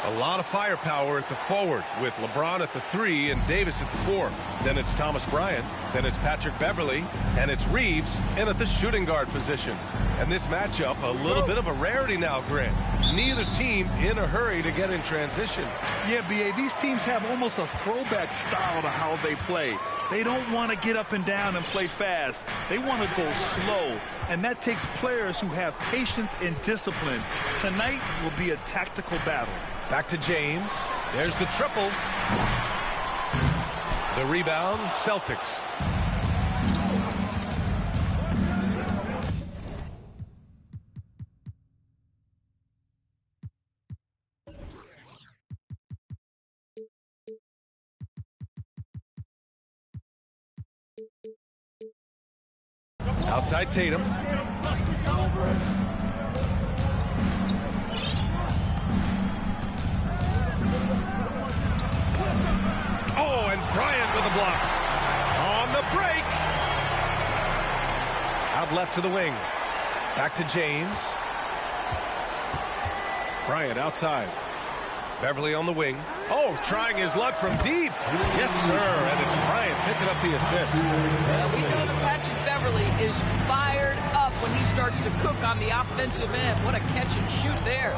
a lot of firepower at the forward with LeBron at the 3 and Davis at the 4. Then it's Thomas Bryant. Then it's Patrick Beverly. And it's Reeves in at the shooting guard position. And this matchup, a little bit of a rarity now, Grant. Neither team in a hurry to get in transition.
Yeah, B.A., these teams have almost a throwback style to how they play. They don't want to get up and down and play fast. They want to go slow. And that takes players who have patience and discipline. Tonight will be a tactical battle.
Back to James. There's the triple. The rebound, Celtics. Outside Tatum. Oh, and Bryant with a block. On the break. Out left to the wing. Back to James. Bryant outside. Beverly on the wing. Oh, trying his luck from deep. Yes, sir. And it's Bryant picking up the assist.
We know that Patrick Beverly is fired up when he starts to cook on the offensive end. What a catch and shoot there.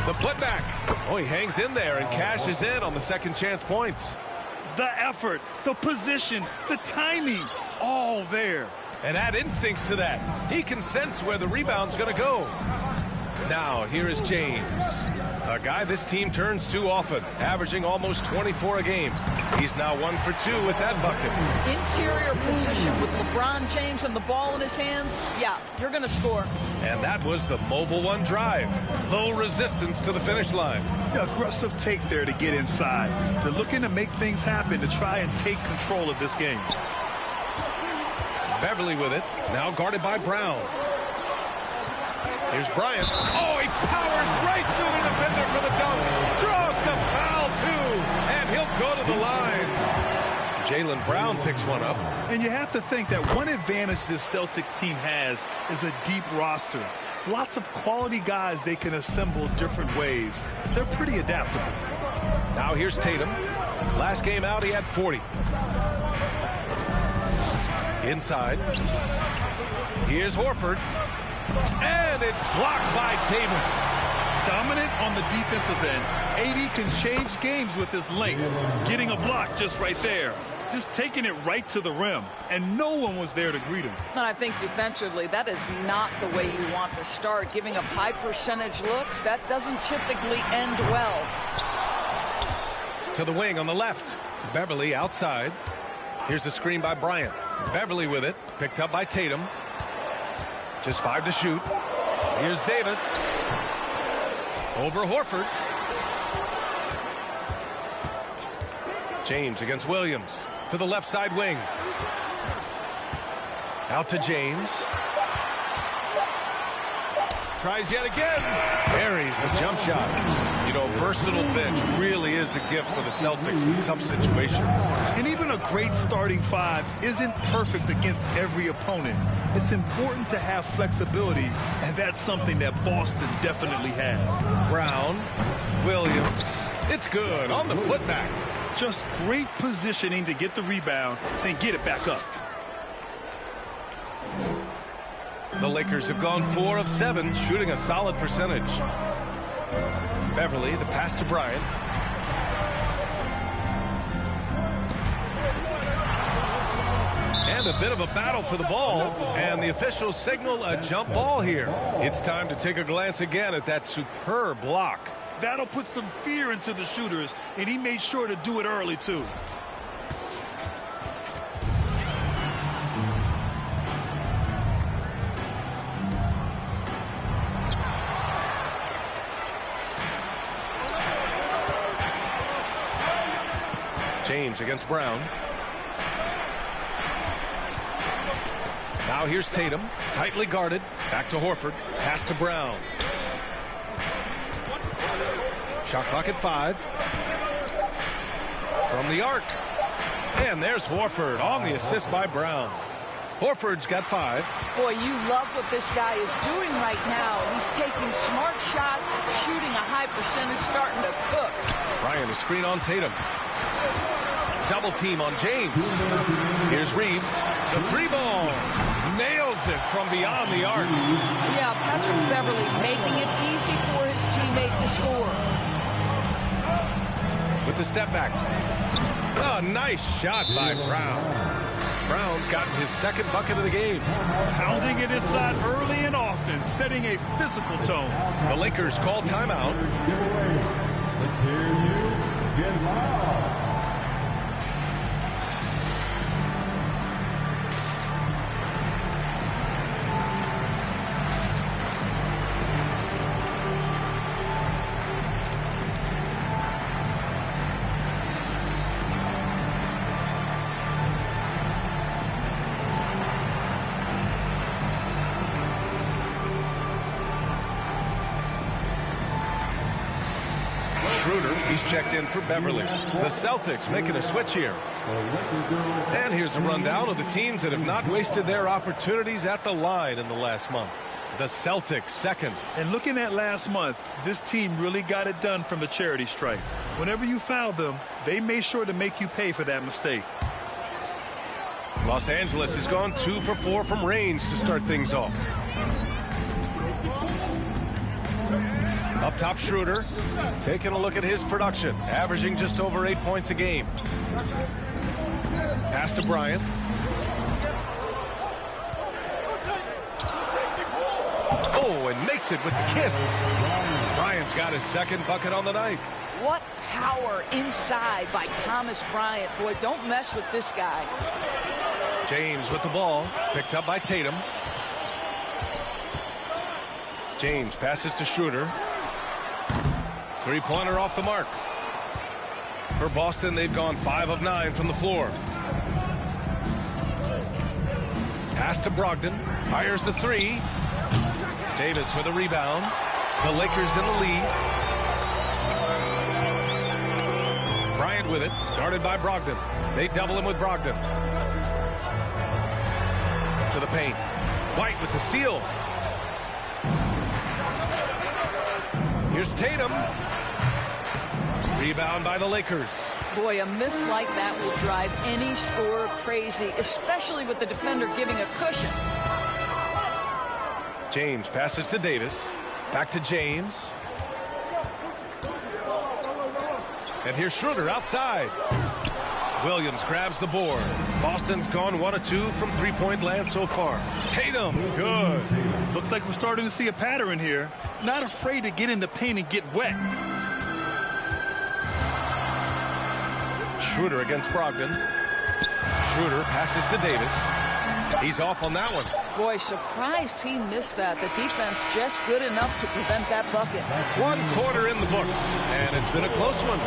The putback. Oh, he hangs in there and cashes in on the second chance points.
The effort, the position, the timing, all there.
And add instincts to that. He can sense where the rebound's going to go. Now, here is James. A guy this team turns to often, averaging almost 24 a game. He's now 1 for 2 with that bucket.
Interior position with LeBron James and the ball in his hands. Yeah, you're going to score.
And that was the mobile one drive. Low resistance to the finish line.
Aggressive take there to get inside. They're looking to make things happen to try and take control of this game.
Beverly with it. Now guarded by Brown. Here's Bryant. Oh, he powers right through the defender for the dunk. Draws the foul, too. And he'll go to the line. Jaylen Brown picks one up.
And you have to think that one advantage this Celtics team has is a deep roster. Lots of quality guys they can assemble different ways. They're pretty adaptable.
Now here's Tatum. Last game out, he had 40. Inside. Here's Horford. And it's blocked by Davis.
Dominant on the defensive end. AD can change games with his length. Getting a block just right there. Just taking it right to the rim. And no one was there to greet him.
And I think defensively, that is not the way you want to start. Giving up high percentage looks, that doesn't typically end well.
To the wing on the left. Beverly outside. Here's the screen by Bryant. Beverly with it. Picked up by Tatum. Just 5 to shoot. Here's Davis. Over Horford. James against Williams. To the left side wing. Out to James. Tries yet again. Buries the jump shot. You know, versatile bench really is a gift for the Celtics in tough situations.
And even a great starting 5 isn't perfect against every opponent. It's important to have flexibility, and that's something that Boston definitely has.
Brown, Williams, it's good on the putback.
Just great positioning to get the rebound and get it back up.
The Lakers have gone 4 of 7, shooting a solid percentage. Beverly, the pass to Bryant. And a bit of a battle for the ball, and the officials signal a jump ball here. It's time to take a glance again at that superb block.
That'll put some fear into the shooters, and he made sure to do it early, too.
James against Brown. Now here's Tatum, tightly guarded. Back to Horford. Pass to Brown. Shot clock at 5. From the arc. And there's Horford on the assist by Brown. Horford's got 5.
Boy, you love what this guy is doing right now. He's taking smart shots, shooting a high percentage, starting to cook.
Bryant, a screen on Tatum. Double team on James. Here's Reeves. The 3-ball. Nails it from beyond the arc.
Yeah, Patrick Beverly making it easy for his teammate to score.
With the step back. Oh, nice shot by Brown. Brown's gotten his second bucket of the game.
Pounding it inside early and often, setting a physical tone.
The Lakers call timeout.
Let's hear you get loud.
Schroeder, he's checked in for Beverly. The Celtics making a switch here. And here's a rundown of the teams that have not wasted their opportunities at the line in the last month. The Celtics second.
And looking at last month, this team really got it done from the charity stripe. Whenever you foul them, they made sure to make you pay for that mistake.
Los Angeles has gone 2 for 4 from range to start things off. Up top, Schroeder, taking a look at his production, averaging just over 8 points a game. Pass to Bryant. Oh, and makes it with the kiss. Bryant's got his second bucket on the night.
What power inside by Thomas Bryant. Boy, don't mess with this guy.
James with the ball, picked up by Tatum. James passes to Schroeder. Three-pointer off the mark. For Boston, they've gone 5 of 9 from the floor. Pass to Brogdon. Fires the 3. Davis with a rebound. The Lakers in the lead. Bryant with it. Guarded by Brogdon. They double him with Brogdon. To the paint. White with the steal. Here's Tatum. Rebound by the Lakers.
Boy, a miss like that will drive any scorer crazy, especially with the defender giving a cushion.
James passes to Davis. Back to James. And here's Schroeder outside. Williams grabs the board. Boston's gone 1 of 2 from three-point land so far. Tatum, good.
Looks like we're starting to see a pattern here. Not afraid to get in the paint and get wet.
Schroeder against Brogdon. Schroeder passes to Davis. He's off on that one.
Boy, surprised he missed that. The defense just good enough to prevent that bucket.
1 quarter in the books, and it's been a close one.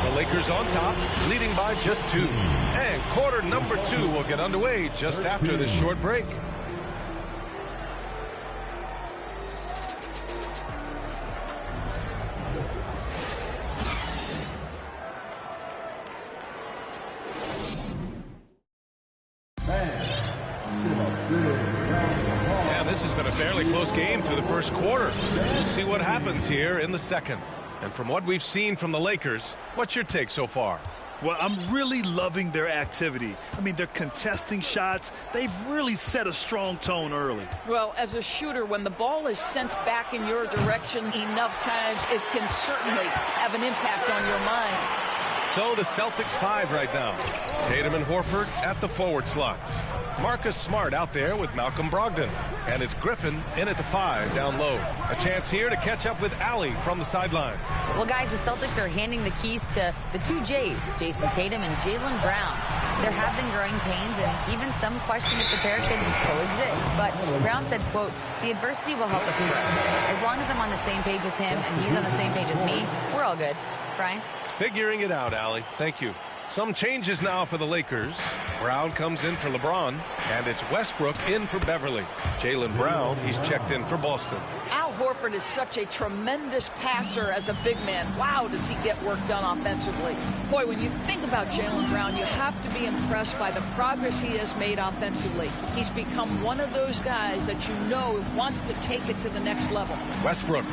The Lakers on top, leading by just 2. And quarter number 2 will get underway just after this short break. And this has been a fairly close game through the first quarter. We'll see what happens here in the second. And from what we've seen from the Lakers, what's your take so far?
Well, I'm really loving their activity. I mean, they're contesting shots. They've really set a strong tone early.
Well, as a shooter, when the ball is sent back in your direction enough times, it can certainly have an impact on your mind.
So the Celtics 5 right now. Tatum and Horford at the forward slots. Marcus Smart out there with Malcolm Brogdon. And it's Griffin in at the 5 down low. A chance here to catch up with Allie from the sideline.
Well, guys, the Celtics are handing the keys to the two J's, Jason Tatum and Jaylen Brown. There have been growing pains and even some question if the pair can coexist. But Brown said, quote, "The adversity will help us grow. As long as I'm on the same page with him and he's on the same page with me, we're all good." Brian?
Figuring it out, Allie. Thank you. Some changes now for the Lakers. Brown comes in for LeBron, and it's Westbrook in for Beverly. Jaylen Brown, he's checked in for Boston.
Al Horford is such a tremendous passer as a big man. Wow, does he get work done offensively. Boy, when you think about Jaylen Brown, you have to be impressed by the progress he has made offensively. He's become one of those guys that you know wants to take it to the next level.
Westbrook.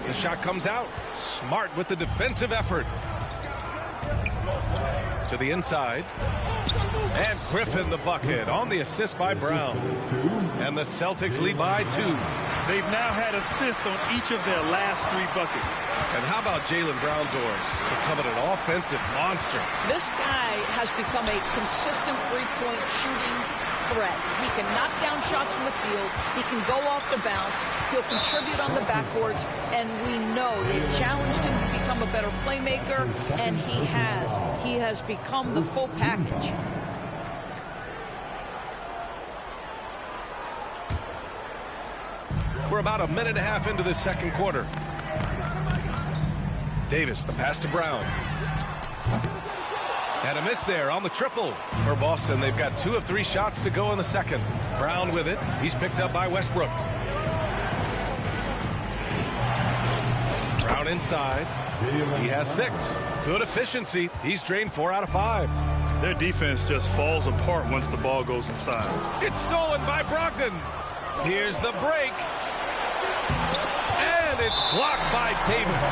The shot comes out. Smart with the defensive effort. To the inside. And Griffin the bucket on the assist by Brown. And the Celtics lead by 2.
They've now had assists on each of their last 3 buckets.
And how about Jaylen Brown doors? Becoming an offensive monster.
This guy has become a consistent three-point shooting threat. He can knock down shots from the field. He can go off the bounce. He'll contribute on the backboards. And we know they've challenged him to become a better playmaker, and he has. He has become the full package.
We're about a minute and a half into the second quarter. Davis, the pass to Brown. And a miss there on the triple. For Boston, they've got 2 of 3 shots to go in the second. Brown with it. He's picked up by Westbrook. Brown inside. He has 6. Good efficiency. He's drained 4 out of 5.
Their defense just falls apart once the ball goes inside.
It's stolen by Brogdon. Here's the break. And it's blocked by Davis.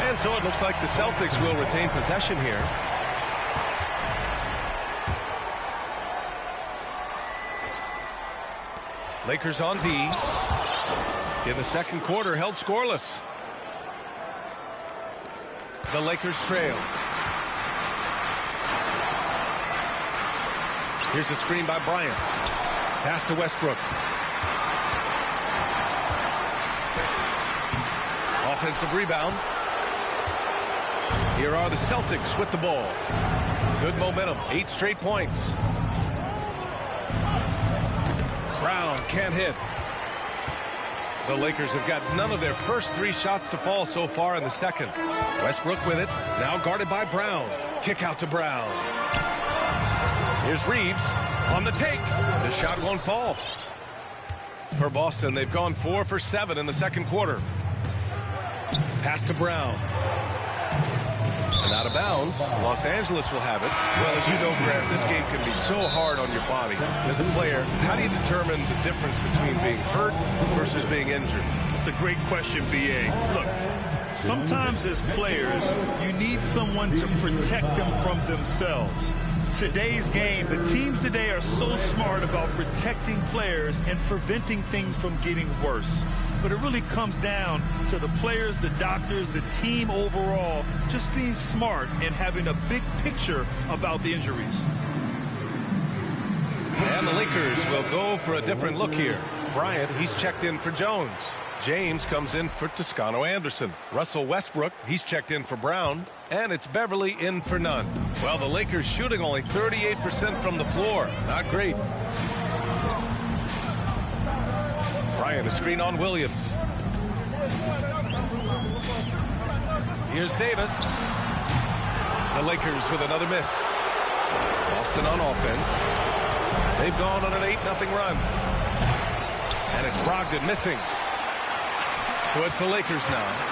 And so it looks like the Celtics will retain possession here. Lakers on D. In the second quarter, held scoreless. The Lakers trail. Here's the screen by Bryant. Pass to Westbrook. Offensive rebound. Here are the Celtics with the ball. Good momentum. 8 straight points. Brown can't hit. The Lakers have got none of their first 3 shots to fall so far in the second. Westbrook with it. Now guarded by Brown. Kick out to Brown. Here's Reeves on the take. The shot won't fall. For Boston, they've gone 4 for 7 in the second quarter. Pass to Brown. And out of bounds. Los Angeles will have it. Well, as you know, Grant, this game can be so hard on your body. As a player, how do you determine the difference between being hurt versus being injured?
It's a great question, B.A. Look, sometimes as players, you need someone to protect them from themselves. Today's game, the teams today are so smart about protecting players and preventing things from getting worse. But it really comes down to the players, the doctors, the team overall, just being smart and having a big picture about the injuries.
And the Lakers will go for a different look here. Bryant, he's checked in for Jones. James comes in for Toscano Anderson. Russell Westbrook, he's checked in for Brown. And it's Beverly in for none. Well, the Lakers shooting only 38% from the floor. Not great. Bryant, a screen on Williams. Here's Davis. The Lakers with another miss. Boston on offense. They've gone on an 8-0 run. And it's Brogdon missing. So it's the Lakers now.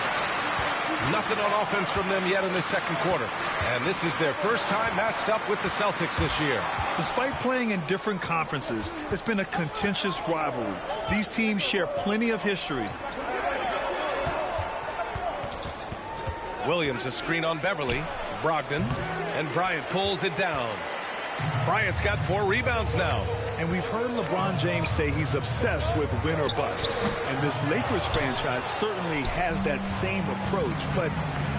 Nothing on offense from them yet in the second quarter. And this is their first time matched up with the Celtics this year.
Despite playing in different conferences, it's been a contentious rivalry. These teams share plenty of history.
Williams a screen on Beverly. Brogdon. And Bryant pulls it down. Bryant's got 4 rebounds now.
And we've heard LeBron James say he's obsessed with win or bust. And this Lakers franchise certainly has that same approach. But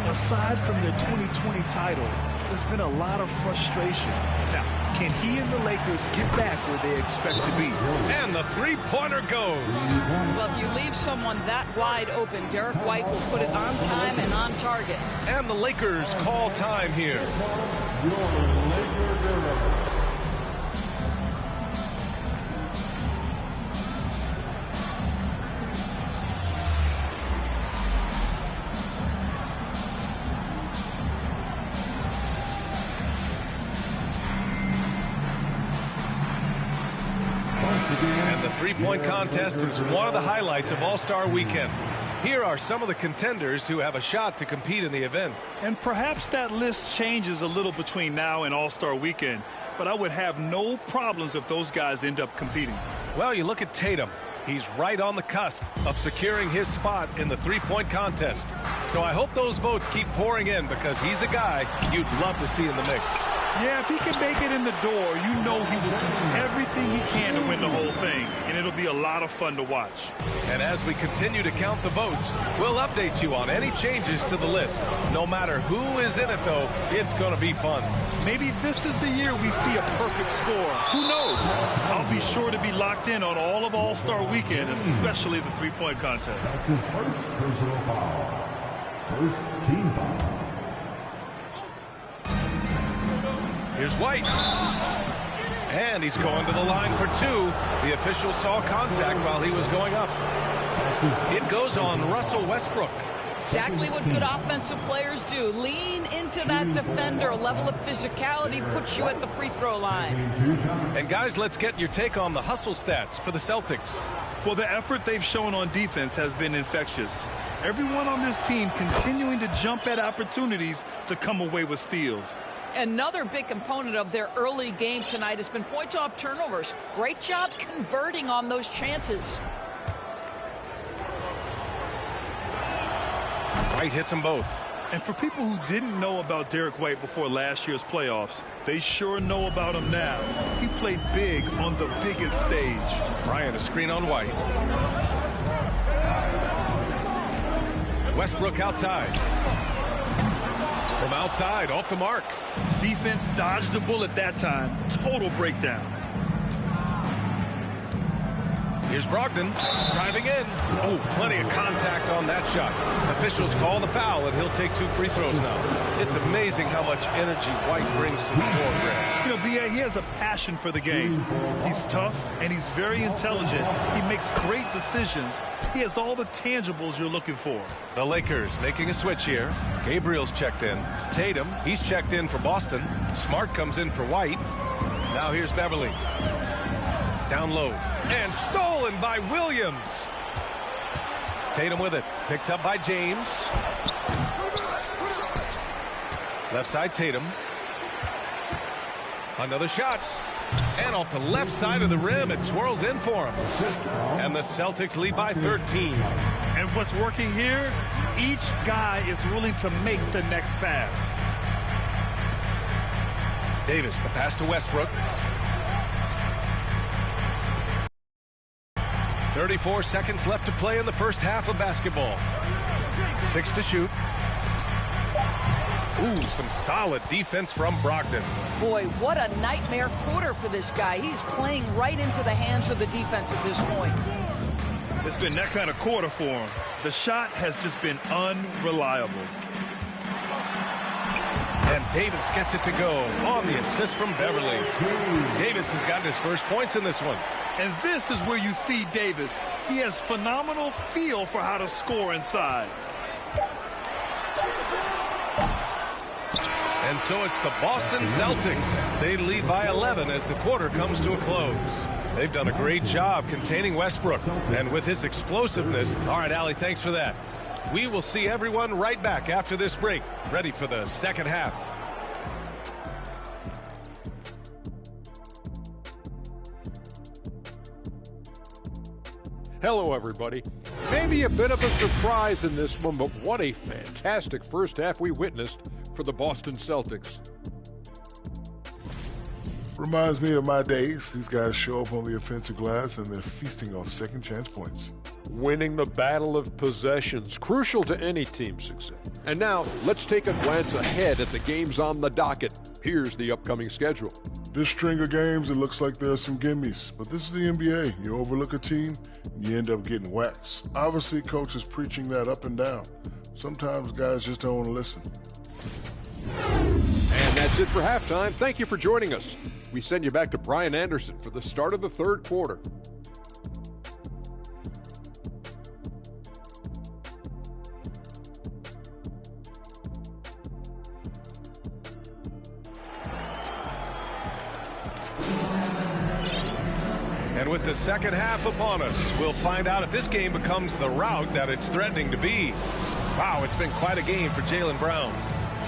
aside from their 2020 title, there's been a lot of frustration. Now, can he and the Lakers get back where they expect to be?
And the three-pointer goes.
Well, if you leave someone that wide open, Derek White will put it on time and on target.
And the Lakers call time here. And the three-point contest is one of the highlights of All-Star Weekend. Here are some of the contenders who have a shot to compete in the event.
And perhaps that list changes a little between now and All-Star Weekend, but I would have no problems if those guys end up competing.
Well, you look at Tatum. He's right on the cusp of securing his spot in the three-point contest. So I hope those votes keep pouring in because he's a guy you'd love to see in the mix.
Yeah, if he can make it in the door, you know he will do everything he can to win the whole thing, and it'll be a lot of fun to watch.
And as we continue to count the votes, we'll update you on any changes to the list. No matter who is in it, though, it's going to be fun.
Maybe this is the year we see a perfect score. Who knows? I'll be sure to be locked in on all of All-Star Weekend, especially the three-point contest.
That's his first personal foul. First team foul.
Here's White. And he's going to the line for 2. The official saw contact while he was going up. It goes on Russell Westbrook.
Exactly what good offensive players do. Lean into that defender. A level of physicality puts you at the free throw line.
And guys, let's get your take on the hustle stats for the Celtics.
Well, the effort they've shown on defense has been infectious. Everyone on this team continuing to jump at opportunities to come away with steals.
Another big component of their early game tonight has been points off turnovers. Great job converting on those chances.
White hits them both.
And for people who didn't know about Derek White before last year's playoffs, they sure know about him now. He played big on the biggest stage.
Bryant, a screen on White. Westbrook outside. From outside, off the mark.
Defense dodged a bullet that time. Total breakdown.
Here's Brogdon driving in. Oh, plenty of contact on that shot. Officials call the foul, and he'll take 2 free throws now. It's amazing how much energy White brings to the floor, Greg.
You know, B.A., he has a passion for the game. He's tough, and he's very intelligent. He makes great decisions. He has all the tangibles you're looking for.
The Lakers making a switch here. Gabriel's checked in. Tatum, he's checked in for Boston. Smart comes in for White. Now here's Beverly. Down low. And stolen by Williams. Tatum with it. Picked up by James. Left side Tatum. Another shot. And off the left side of the rim, it swirls in for him. And the Celtics lead by 13.
And what's working here? Each guy is willing to make the next pass.
Davis, the pass to Westbrook. 34 seconds left to play in the first half of basketball. 6 to shoot. Ooh, some solid defense from Brogdon.
Boy, what a nightmare quarter for this guy. He's playing right into the hands of the defense at this point.
It's been that kind of quarter for him. The shot has just been unreliable.
And Davis gets it to go on the assist from Beverly. Davis has gotten his first points in this one.
And this is where you feed Davis. He has phenomenal feel for how to score inside.
And so it's the Boston Celtics. They lead by 11 as the quarter comes to a close. They've done a great job containing Westbrook. And with his explosiveness, all right, Allie, thanks for that. We will see everyone right back after this break, ready for the second half.
Hello, everybody. Maybe a bit of a surprise in this one, but what a fantastic first half we witnessed for the Boston Celtics.
Reminds me of my days. These guys show up on the offensive glass and they're feasting off second chance points.
Winning the battle of possessions, crucial to any team's success. And now, let's take a glance ahead at the games on the docket. Here's the upcoming schedule.
This string of games, it looks like there are some gimmies, but this is the NBA. You overlook a team, and you end up getting waxed. Obviously, coach is preaching that up and down. Sometimes guys just don't want to listen.
And that's it for halftime. Thank you for joining us. We send you back to Brian Anderson for the start of the third quarter.
And with the second half upon us, we'll find out if this game becomes the rout that it's threatening to be. Wow, it's been quite a game for Jaylen Brown.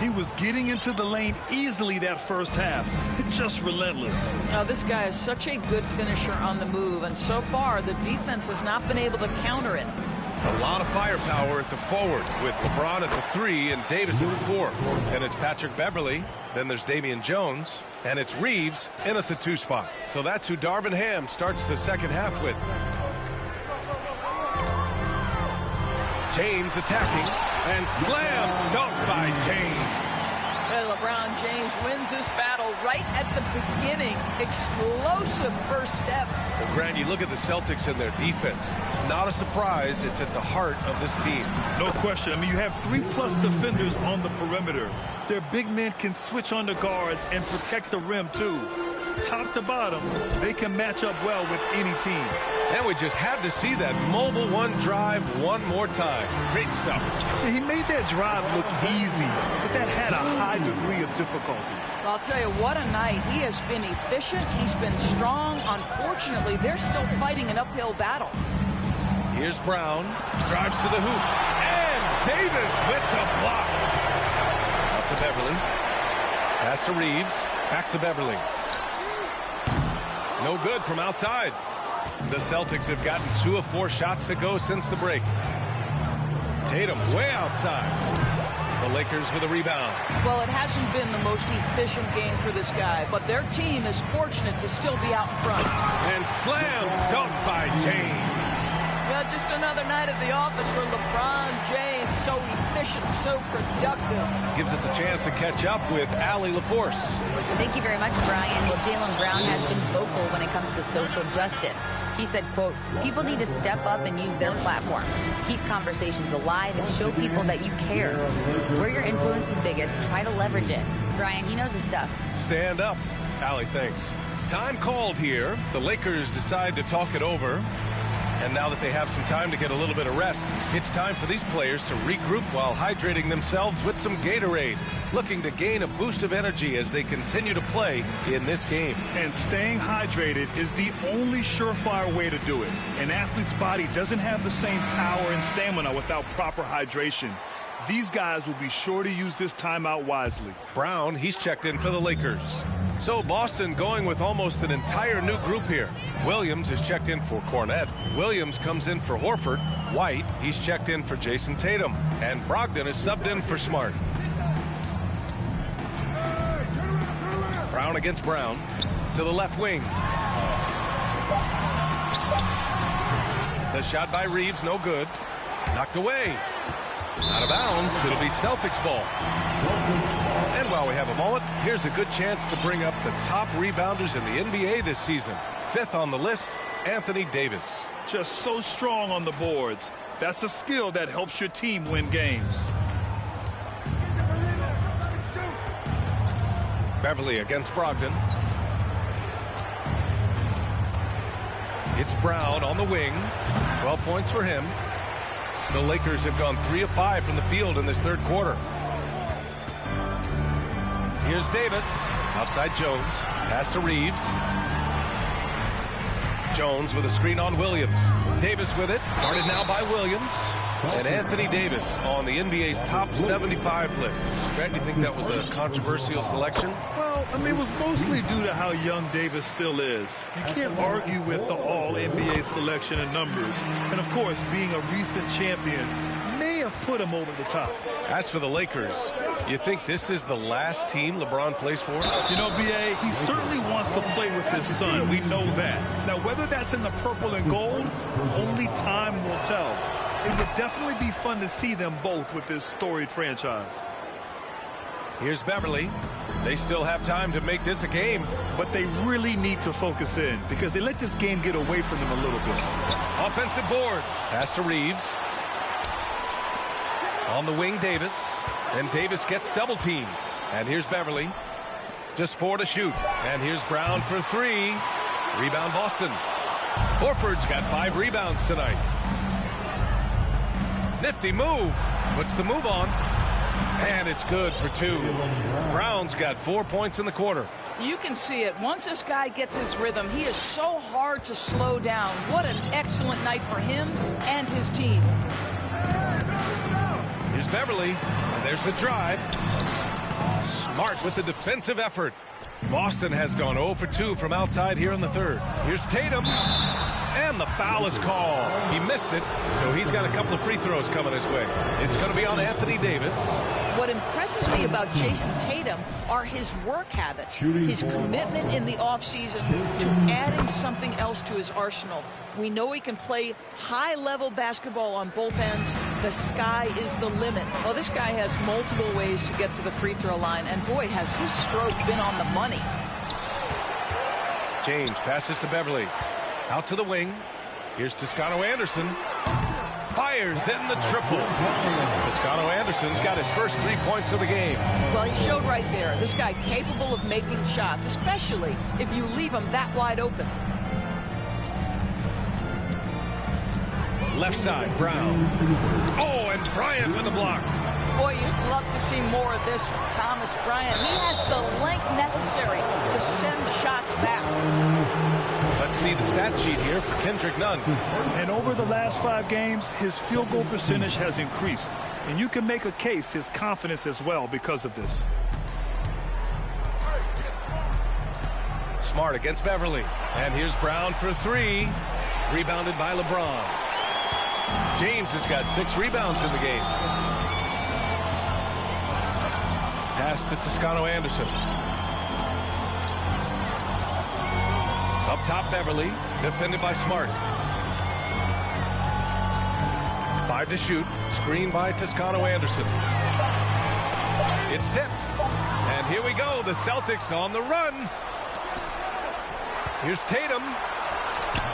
He was getting into the lane easily that first half. It's just relentless.
Now, this guy is such a good finisher on the move, and so far the defense has not been able to counter it.
A lot of firepower at the forward with LeBron at the 3 and Davis at the 4. And it's Patrick Beverley. Then there's Damian Jones. And it's Reeves in at the 2 spot. So that's who Darvin Ham starts the second half with. James attacking. And slam dunk by James.
And LeBron James wins this battle right at the beginning. Explosive first step.
Well, Grant, you look at the Celtics and their defense. Not a surprise. It's at the heart of this team.
No question. I mean, you have 3+ defenders on the perimeter. Their big men can switch on the guards and protect the rim, too. Top to bottom, they can match up well with any team.
And we just had to see that mobile one drive one more time. Great stuff.
He made that drive look easy, but that had a high degree of difficulty.
I'll tell you, what a night. He has been efficient. He's been strong. Unfortunately, they're still fighting an uphill battle.
Here's Brown. Drives to the hoop. And Davis with the block. Out to Beverley. Pass to Reeves. Back to Beverley. No good from outside. The Celtics have gotten 2 of 4 shots to go since the break. Tatum way outside. The Lakers with a rebound.
Well, it hasn't been the most efficient game for this guy, but their team is fortunate to still be out in front.
And slam dunk by James.
Well, just another night at the office for LeBron James. So efficient, so productive.
Gives us a chance to catch up with Allie LaForce.
Thank you very much, Brian. Well, Jaylen Brown has been vocal when it comes to social justice. He said, quote, people need to step up and use their platform. Keep conversations alive and show people that you care. Where your influence is biggest, try to leverage it. Brian, he knows his stuff.
Stand up. Allie, thanks. Time called here. The Lakers decide to talk it over. And now that they have some time to get a little bit of rest, it's time for these players to regroup while hydrating themselves with some Gatorade, looking to gain a boost of energy as they continue to play in this game.
And staying hydrated is the only surefire way to do it. An athlete's body doesn't have the same power and stamina without proper hydration. These guys will be sure to use this timeout wisely.
Brown, he's checked in for the Lakers. So Boston going with almost an entire new group here. Williams is checked in for Cornette. Williams comes in for Horford. White, he's checked in for Jason Tatum. And Brogdon is subbed in for Smart. Brown against Brown. To the left wing. The shot by Reeves, no good. Knocked away. Out of bounds, it'll be Celtics ball. And while we have a moment, here's a good chance to bring up the top rebounders in the NBA this season. 5th on the list, Anthony Davis.
Just so strong on the boards. That's a skill that helps your team win games.
Beverley against Brogdon. It's Brown on the wing. 12 points for him. The Lakers have gone 3 of 5 from the field in this third quarter. Here's Davis. Outside Jones. Pass to Reeves. Jones with a screen on Williams. Davis with it. Guarded now by Williams. And Anthony Davis on the NBA's top 75 list. Grant, do you think that was a controversial selection?
Well, I mean, it was mostly due to how young Davis still is. You can't argue with the all-NBA selection and numbers. And, of course, being a recent champion may have put him over the top.
As for the Lakers, you think this is the last team LeBron plays for?
You know, B.A., he certainly wants to play with his son. We know that. Now, whether that's in the purple and gold, only time will tell. It would definitely be fun to see them both with this storied franchise.
Here's Beverly. They still have time to make this a game.
But they really need to focus in because they let this game get away from them a little bit.
Offensive board. Pass to Reeves. On the wing, Davis. And Davis gets double teamed. And here's Beverly. Just 4 to shoot. And here's Brown for 3. Rebound Boston. Horford's got 5 rebounds tonight. Nifty move. Puts the move on. And it's good for 2. Brown's got 4 points in the quarter.
You can see it. Once this guy gets his rhythm, he is so hard to slow down. What an excellent night for him and his team.
Here's Beverly, and there's the drive. Smart with the defensive effort. Boston has gone 0 for 2 from outside here in the third. Here's Tatum, and the foul is called. He missed it, so he's got a couple of free throws coming his way. It's going to be on Anthony Davis.
What impresses me about Jason Tatum are his work habits, his commitment in the offseason to adding something else to his arsenal. We know he can play high-level basketball on both ends. The sky is the limit. Well, this guy has multiple ways to get to the free throw line, and boy, has his stroke been on the money.
James passes to Beverly. Out to the wing. Here's Toscano Anderson. Fires in the triple. Toscano Anderson's got his first 3 points of the game.
Well, he showed right there. This guy capable of making shots, especially if you leave him that wide open.
Left side, Brown. Oh, and Bryant with a block.
Boy, you'd love to see more of this from Thomas Bryant. He has the length necessary to send shots back.
Let's see the stat sheet here for Kendrick Nunn.
And over the last 5 games, his field goal percentage has increased. And you can make a case his confidence as well because of this.
Smart against Beverly. And here's Brown for 3. Rebounded by LeBron. James has got 6 rebounds in the game. Pass to Toscano Anderson. Up top, Beverly. Defended by Smart. 5 to shoot. Screen by Toscano Anderson. It's tipped. And here we go. The Celtics on the run. Here's Tatum.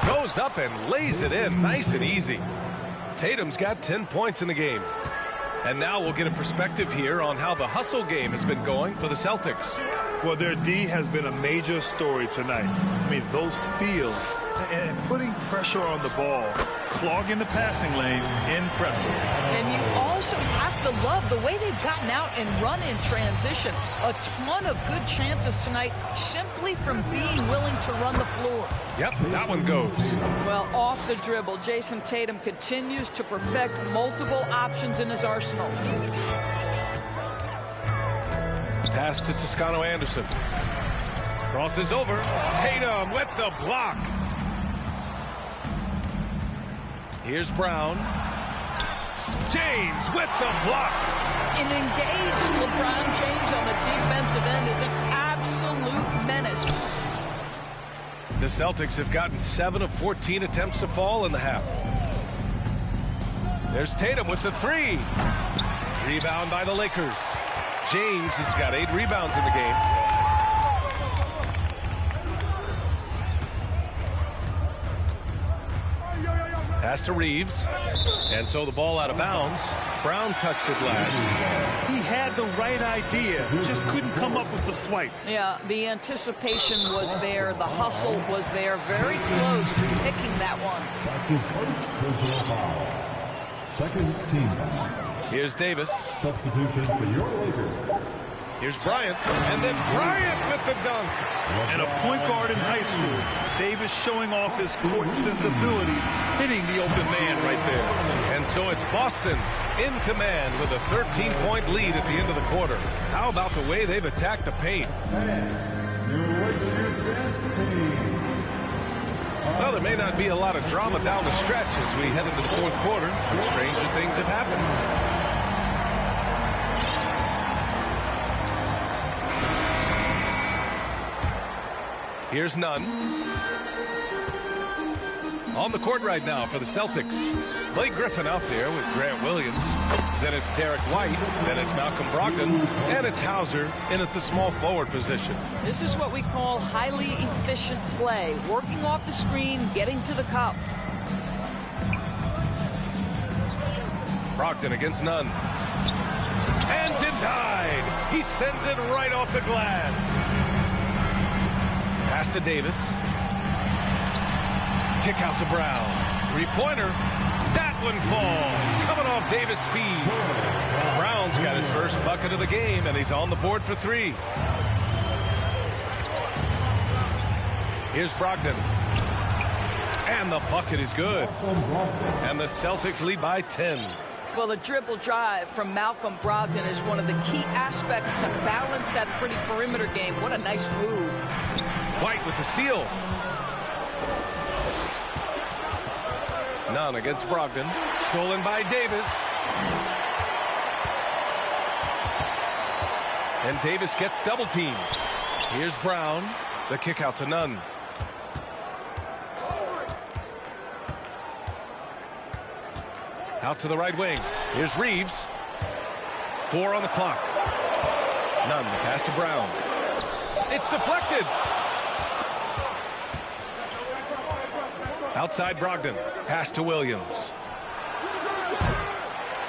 Goes up and lays it in. Nice and easy. Tatum's got 10 points in the game. And now we'll get a perspective here on how the hustle game has been going for the Celtics.
Well, their D has been a major story tonight. I mean, those steals and putting pressure on the ball, clogging the passing lanes, impressive.
And you also have to love the way they've gotten out and run in transition. A ton of good chances tonight simply from being willing to run the floor.
Yep, that one goes.
Well, off the dribble, Jason Tatum continues to perfect multiple options in his arsenal.
Pass to Toscano Anderson. Crosses over. Tatum with the block. Here's Brown. James with the block.
An engaged LeBron James on the defensive end is an absolute menace.
The Celtics have gotten 7 of 14 attempts to fall in the half. There's Tatum with the 3. Rebound by the Lakers. James has got 8 rebounds in the game. Pass to Reeves. And so the ball out of bounds. Brown touched it last.
He had the right idea. He just couldn't come up with the swipe.
Yeah, the anticipation was there. The hustle was there. Very close to picking that one.
Second team.
Here's Davis.
Substitution for your Lakers.
Here's Bryant, and then Bryant with the dunk.
And a point guard in high school, Davis showing off his court sensibilities, hitting the open man right there.
And so it's Boston in command with a 13-point lead at the end of the quarter. How about the way they've attacked the paint? Well, there may not be a lot of drama down the stretch as we head into the fourth quarter, but stranger things have happened. Here's Nunn. On the court right now for the Celtics. Blake Griffin out there with Grant Williams. Then it's Derek White. Then it's Malcolm Brogdon. And it's Hauser in at the small forward position.
This is what we call highly efficient play. Working off the screen, getting to the cup.
Brogdon against Nunn. And denied. He sends it right off the glass. Pass to Davis. Kick out to Brown. Three-pointer. That one falls. Coming off Davis' feed. Brown's got his first bucket of the game, and he's on the board for three. Here's Brogdon. And the bucket is good. And the Celtics lead by 10.
Well, the dribble drive from Malcolm Brogdon is one of the key aspects to balance that pretty perimeter game. What a nice move.
White with the steal. Nunn against Brogdon. Stolen by Davis. And Davis gets double teamed. Here's Brown. The kick out to Nunn. Out to the right wing. Here's Reeves. 4 on the clock. Nunn, the pass to Brown. It's deflected. Outside Brogdon. Pass to Williams.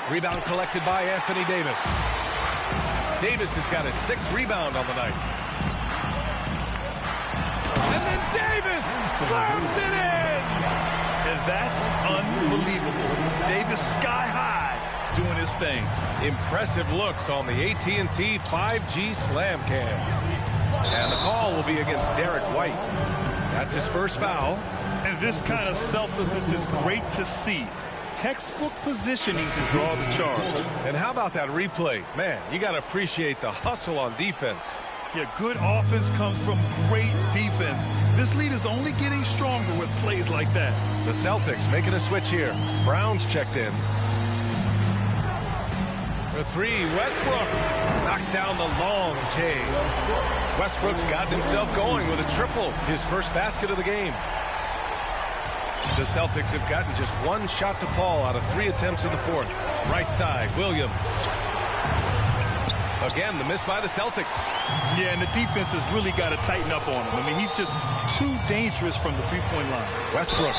Rebound collected by Anthony Davis. Davis has got his 6th rebound on the night. And then Davis slams it in!
And that's unbelievable. Davis sky high doing his thing.
Impressive looks on the AT&T 5G Slam Cam. And the call will be against Derek White. That's his first foul.
And this kind of selflessness is great to see. Textbook positioning to draw the charge.
And how about that replay? Man, you got to appreciate the hustle on defense.
Yeah, good offense comes from great defense. This lead is only getting stronger with plays like that.
The Celtics making a switch here. Brown's checked in. For three, Westbrook knocks down the long K. Westbrook's gotten himself going with a triple, his first basket of the game. The Celtics have gotten just one shot to fall out of 3 attempts in the fourth. Right side, Williams. Again, the miss by the Celtics.
Yeah, and the defense has really got to tighten up on him. I mean, he's just too dangerous from the three-point line.
Westbrook.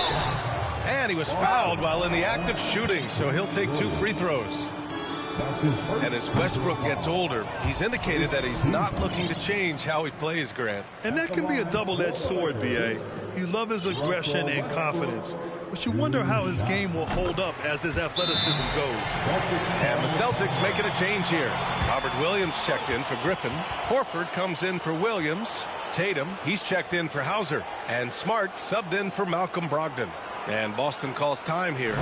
And he was fouled while in the act of shooting, so he'll take 2 free throws. And as Westbrook gets older, he's indicated that he's not looking to change how he plays, Grant.
And that can be a double-edged sword, B.A. You love his aggression and confidence, but you wonder how his game will hold up as his athleticism goes.
And the Celtics making a change here. Robert Williams checked in for Griffin. Horford comes in for Williams. Tatum, he's checked in for Hauser. And Smart subbed in for Malcolm Brogdon. And Boston calls time here.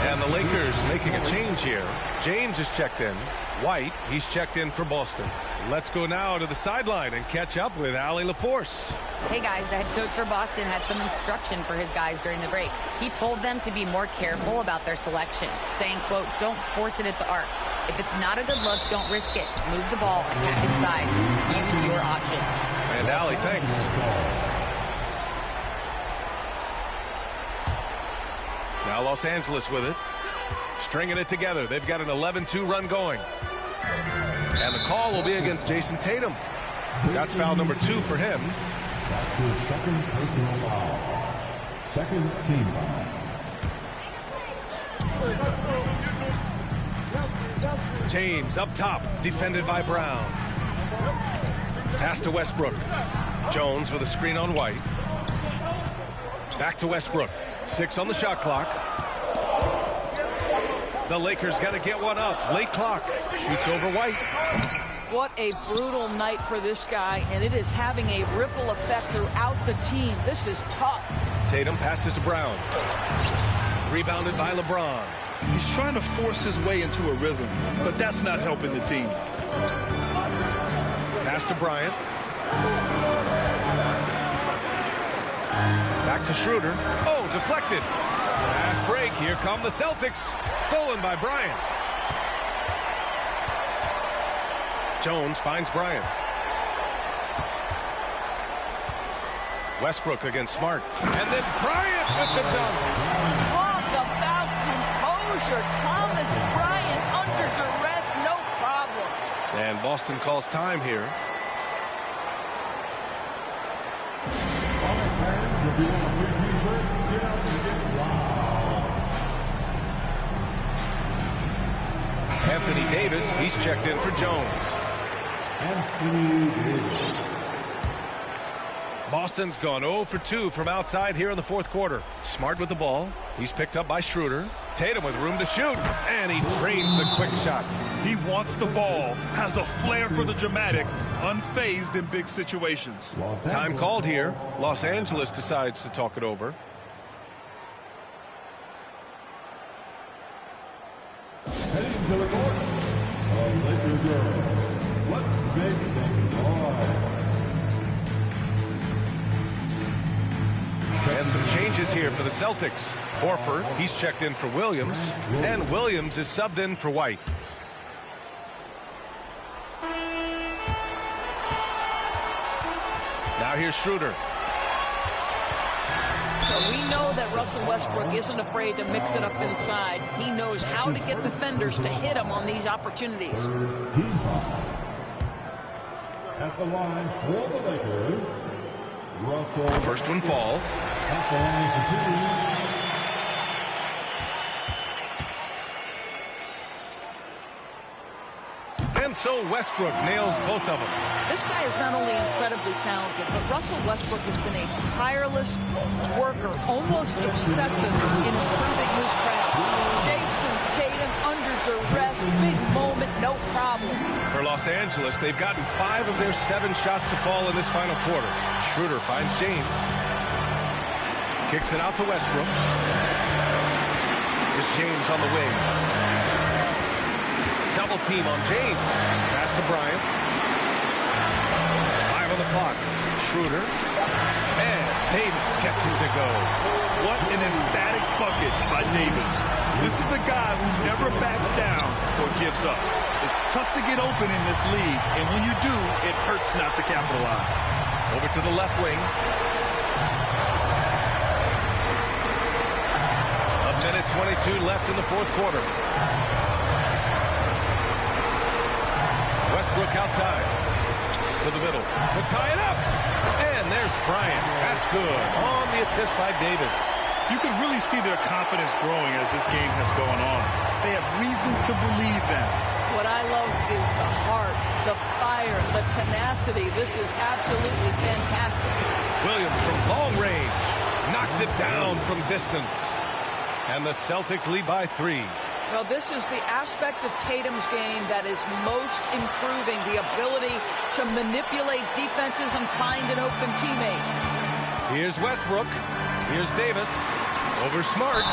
And the Lakers making a change here. James is checked in. White, he's checked in for Boston. Let's go now to the sideline and catch up with Allie LaForce.
Hey guys, the head coach for Boston had some instruction for his guys during the break. He told them to be more careful about their selections, saying, quote, don't force it at the arc. If it's not a good look, don't risk it. Move the ball, attack inside. Use your options.
And Allie, thanks. Now Los Angeles with it. Stringing it together. They've got an 11-2 run going. And the call will be against Jason Tatum. That's foul number 2 for him.
That's his second personal foul. Second team foul.
James up top, defended by Brown. Pass to Westbrook. Jones with a screen on White. Back to Westbrook. 6 on the shot clock. The Lakers got to get one up. Late clock. Shoots over White.
What a brutal night for this guy, and it is having a ripple effect throughout the team. This is tough.
Tatum passes to Brown. Rebounded by LeBron.
He's trying to force his way into a rhythm, but that's not helping the team.
Pass to Bryant. Back to Schroeder. Oh, deflected. Pass break. Here come the Celtics. Stolen by Bryant. Jones finds Bryant. Westbrook against Smart. And then Bryant with the dunk.
Talk about composure. Thomas Bryant under duress, no problem.
And Boston calls time here. Anthony Davis, he's checked in for Jones.
Anthony Davis.
Boston's gone 0 for 2 from outside here in the fourth quarter. Smart with the ball. He's picked up by Schroeder. Tatum with room to shoot. And he drains the quick shot.
He wants the ball, has a flair for the dramatic, unfazed in big situations.
Time called here. Los Angeles decides to talk it over.
Heading to the court, a Laker girl. Let's make some noise.
And some changes here for the Celtics. Horford, he's checked in for Williams. And Williams is subbed in for White. Now here's Schroeder.
So we know that Russell Westbrook isn't afraid to mix it up inside. He knows how to get defenders to hit him on these opportunities.
At the line for the Lakers, Russell.
First one falls.
At the line for 2.
And so Westbrook nails both of them.
This guy is not only incredibly talented, but Russell Westbrook has been a tireless worker, almost obsessive in improving his craft. Jason Tatum under duress, big moment, no problem.
For Los Angeles, they've gotten 5 of their 7 shots to fall in this final quarter. Schroeder finds James. Kicks it out to Westbrook. Here's James on the wing. Double team on James. Pass to Bryant. 5 on the clock. Schroeder. And Davis gets it to go.
What an emphatic bucket by Davis. This is a guy who never backs down or gives up. It's tough to get open in this league, and when you do, it hurts not to capitalize.
Over to the left wing. A minute 22 left in the fourth quarter. Westbrook outside. To the middle. To tie it up. And there's Bryant. That's good. On the assist by Davis.
You can really see their confidence growing as this game has gone on. They have reason to believe that.
What I love is the heart, the fire, the tenacity. This is absolutely fantastic.
Williams from long range. Knocks it down from distance. And the Celtics lead by 3.
Well, this is the aspect of Tatum's game that is most improving, the ability to manipulate defenses and find an open teammate.
Here's Westbrook. Here's Davis. Over Smart.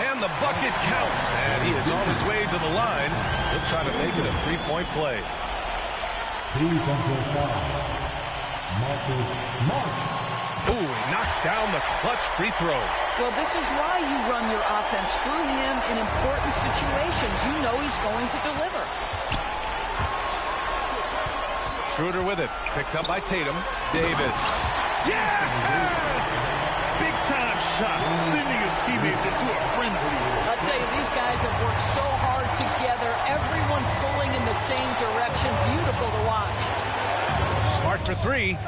And the bucket counts. And he is on his way to the line. He'll try to make it a 3-point play.
Defensive foul. Marcus Smart.
Ooh, he knocks down the clutch free throw.
Well, this is why you run your offense through him in important situations. You know he's going to deliver.
Schroeder with it. Picked up by Tatum. Davis. Yes!
Big time shot. Sending his teammates into a frenzy.
I'll tell you, these guys have worked so hard together. Everyone pulling in the same direction. Beautiful to watch.
Smart for three.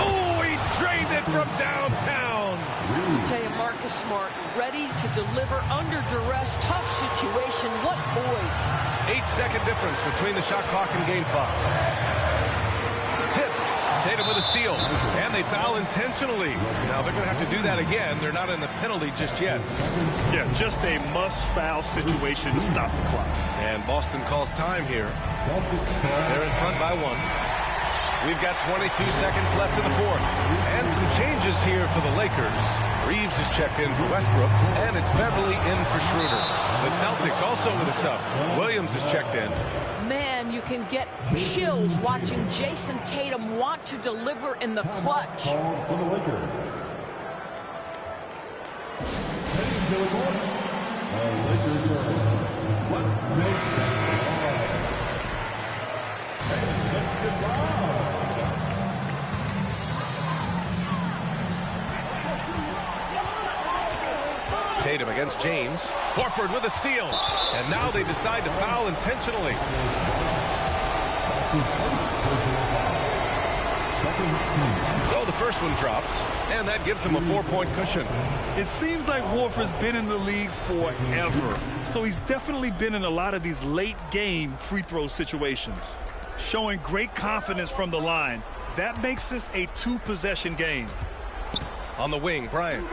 Oh, he drained it from downtown.
I tell you, Marcus Smart, ready to deliver under duress, tough situation. What boys.
8-second difference between the shot clock and game clock. Tipped. Tatum with a steal. And they foul intentionally. Now they're going to have to do that again. They're not in the penalty just yet.
Yeah, just a must-foul situation to stop the clock.
And Boston calls time here. They're in front by 1. We've got 22 seconds left in the fourth. And some changes here for the Lakers. Reeves is checked in for Westbrook, and it's Beverly in for Schroeder. The Celtics also with a sub. Williams is checked in.
Man, you can get chills watching Jason Tatum want to deliver in the clutch.
For the Lakers. Heading to the court. Lakers are Let's make and let's get wild.
Tatum against James. Horford with a steal. And now they decide to foul intentionally. So the first one drops, and that gives him a 4-point cushion.
It seems like Horford's been in the league forever. So he's definitely been in a lot of these late-game free throw situations. Showing great confidence from the line. That makes this a 2-possession game.
On the wing, Bryant.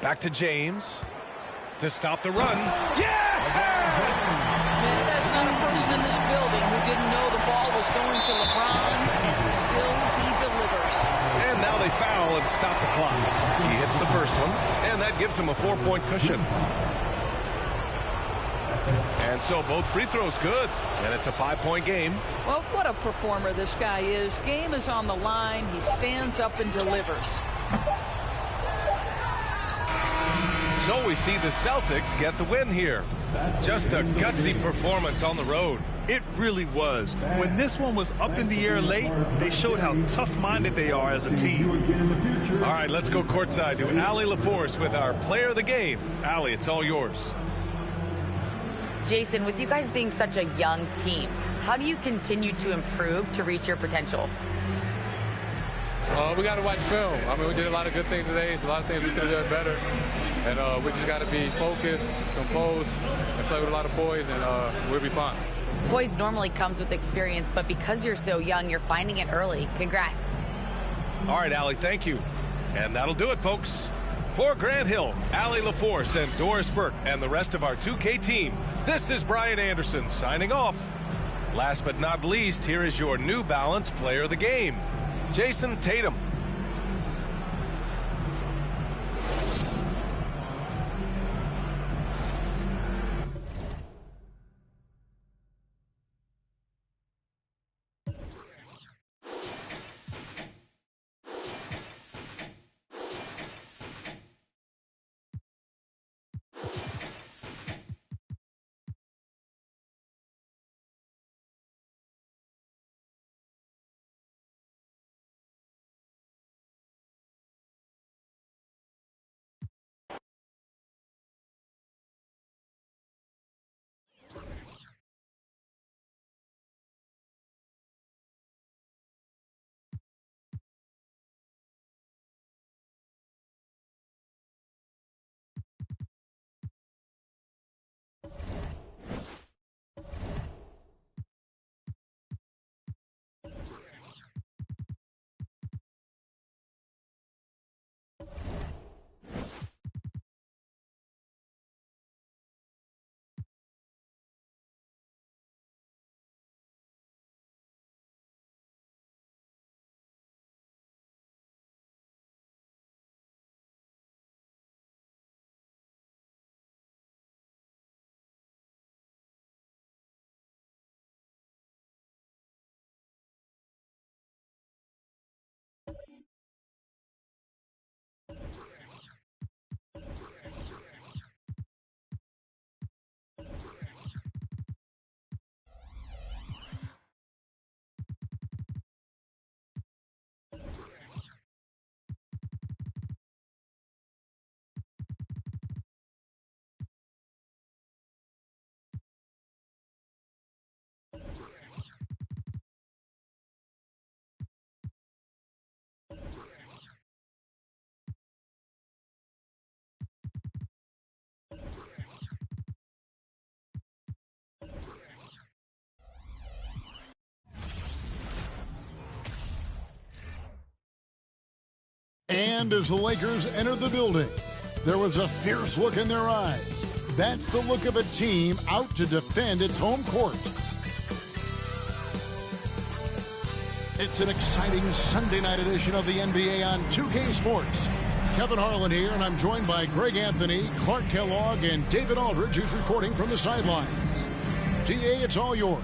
Back to James to stop the run. Yes!
Man, there's not a person in this building who didn't know the ball was going to LeBron, and still he delivers.
And now they foul and stop the clock. He hits the first one, and that gives him a 4-point cushion. And so both free throws good, and it's a 5-point game.
Well, what a performer this guy is. Game is on the line. He stands up and delivers.
So we see the Celtics get the win here. Just a gutsy performance on the road.
It really was. When this one was up in the air late, they showed how tough-minded they are as a team.
All right, let's go courtside to Allie LaForce with our player of the game. Allie, it's all yours.
Jason, with you guys being such a young team, how do you continue to improve to reach your potential?
We got to watch film. I mean, we did a lot of good things today. So a lot of things we could have done better. And we just got to be focused, composed, and play with a lot of poise, and we'll be fine.
Poise normally comes with experience, but because you're so young, you're finding it early. Congrats.
All right, Allie, thank you. And that'll do it, folks. For Grant Hill, Allie LaForce, and Doris Burke, and the rest of our 2K team, this is Brian Anderson signing off. Last but not least, here is your New Balance player of the game, Jason Tatum.
And as the Lakers entered the building, there was a fierce look in their eyes. That's the look of a team out to defend its home court. It's an exciting Sunday night edition of the NBA on 2K Sports. Kevin Harlan here, and I'm joined by Greg Anthony, Clark Kellogg, and David Aldridge, who's reporting from the sidelines. DA, it's all yours.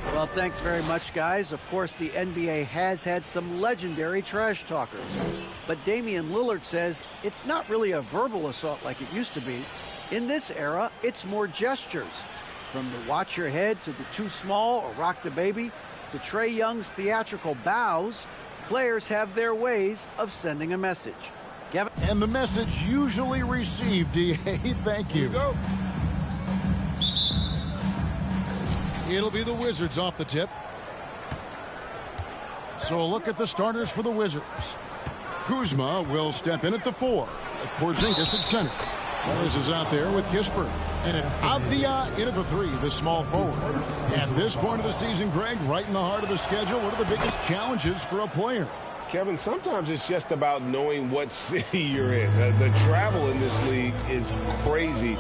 Well, thanks very much, guys. Of course, the NBA has had some legendary trash talkers. But Damian Lillard says it's not really a verbal assault like it used to be. In this era, it's more gestures. From the watch your head to the too small or rock the baby to Trae Young's theatrical bows, players have their ways of sending a message. Kevin?
And the message usually received, DA. Thank you.
Go.
It'll be the Wizards off the tip. So a look at the starters for the Wizards. Kuzma will step in at the 4. Porzingis at center. Morris is out there with Kispert. And it's Avdia in at the 3, the small forward. At this point of the season, Greg, right in the heart of the schedule, what are the biggest challenges for a player?
Kevin, sometimes it's just about knowing what city you're in. The travel in this league is crazy,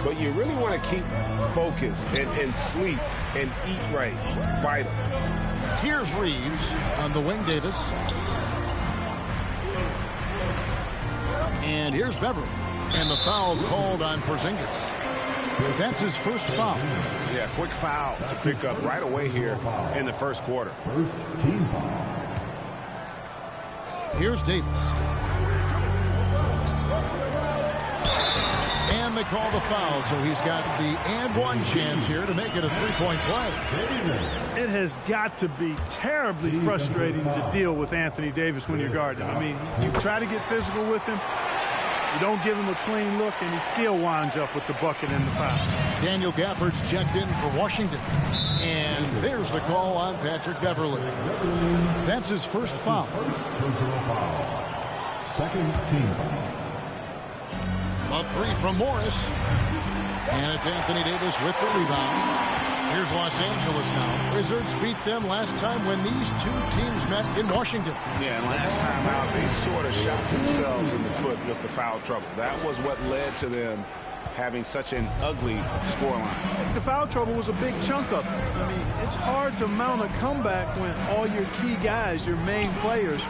but you really want to keep focused and sleep and eat right. Vital.
Here's Reeves on the wing, Davis. And here's Beverly. And the foul called on Porzingis. That's his first foul.
Yeah, quick foul to pick up right away here in the first quarter.
First team foul.
Here's Davis. And they call the foul, so he's got the and one chance here to make it a three-point play.
It has got to be terribly frustrating to deal with Anthony Davis when you're guarding him. I mean, you try to get physical with him, you don't give him a clean look, and he still winds up with the bucket and the foul.
Daniel Gafford's checked in for Washington. And there's the call on Patrick Beverly. That's his first foul.
Personal foul. Second team foul.
A 3 from Morris. And it's Anthony Davis with the rebound. Here's Los Angeles now. Wizards beat them last time when these two teams met in Washington.
Yeah, and last time out, they sort of shot themselves in the foot with the foul trouble. That was what led to them having such an ugly scoreline.
The foul trouble was a big chunk of it. I mean, it's hard to mount a comeback when all your key guys, your main players,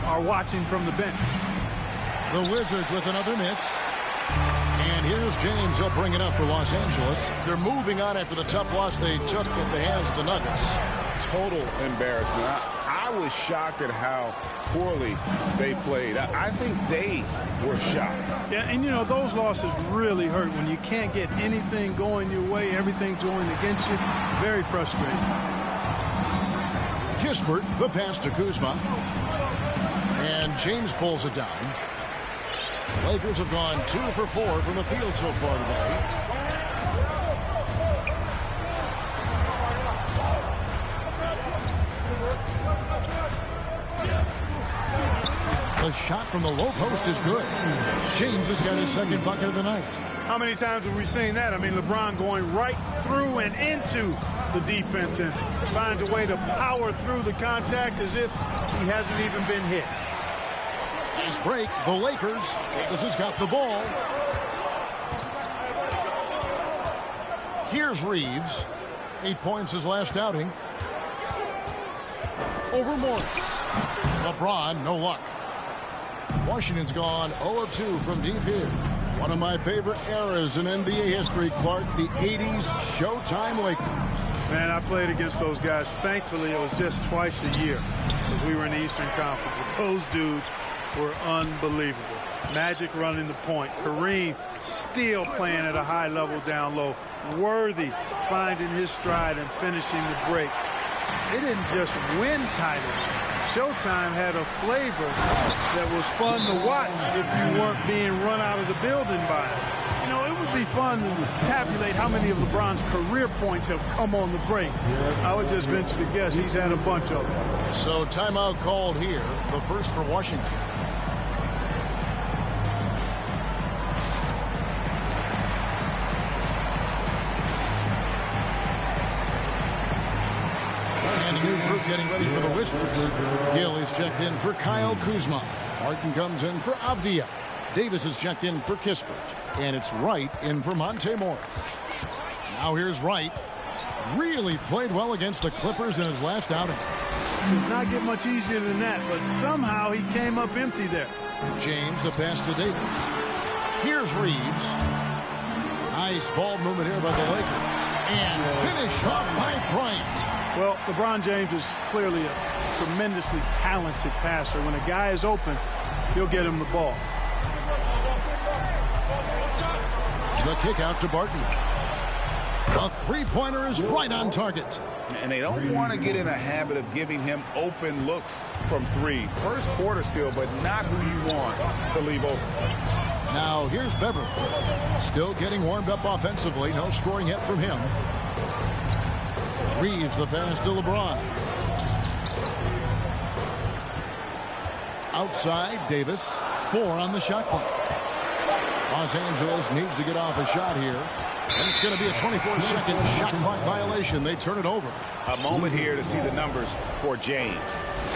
are watching from the bench.
The Wizards with another miss. And here's James. He'll bring it up for Los Angeles. They're moving on after the tough loss they took at the hands of the Nuggets.
Total embarrassment. I was shocked at how poorly they played. I think they were shocked.
Yeah, and you know, those losses really hurt when you can't get anything going your way, everything's going against you. Very frustrating.
Kispert, the pass to Kuzma. And James pulls it down. Lakers have gone 2 for 4 from the field so far today. The shot from the low post is good. James has got his second bucket of the night.
How many times have we seen that? I mean, LeBron going right through and into the defense and finds a way to power through the contact as if he hasn't even been hit.
Nice break. The Lakers. Davis has got the ball. Here's Reeves. 8 points his last outing. Over Morris. LeBron, no luck. Washington's gone 0-2 from deep here. One of my favorite eras in NBA history, Clark, the 80s Showtime Lakers.
Man, I played against those guys. Thankfully, it was just twice a year because we were in the Eastern Conference. But those dudes were unbelievable. Magic running the point. Kareem still playing at a high level down low. Worthy finding his stride and finishing the break. They didn't just win titles. Showtime had a flavor that was fun to watch if you weren't being run out of the building by it. You know, it would be fun to tabulate how many of LeBron's career points have come on the break. I would just venture to guess he's had a bunch of them.
So timeout called here, the first for Washington. And a new group getting ready for the Wizards. Gill is checked in for Kyle Kuzma. Martin comes in for Avdia. Davis is checked in for Kispert. And it's Wright in for Monte Morris. Now here's Wright. Really played well against the Clippers in his last outing.
Does not get much easier than that, but somehow he came up empty there.
James, the pass to Davis. Here's Reeves. Nice ball movement here by the Lakers. And finish off by Bryant.
Well, LeBron James is clearly a tremendously talented passer. When a guy is open, he'll get him the ball.
The kick out to Barton. The three-pointer is right on target.
And they don't want to get in a habit of giving him open looks from three. First quarter still, but not who you want to leave open.
Now here's Beverly. Still getting warmed up offensively. No scoring yet from him. Reeves the pass to LeBron. Outside, Davis. 4 on the shot clock. Los Angeles needs to get off a shot here. And it's going to be a 24-second shot clock violation. They turn it over.
A moment here to see the numbers for James.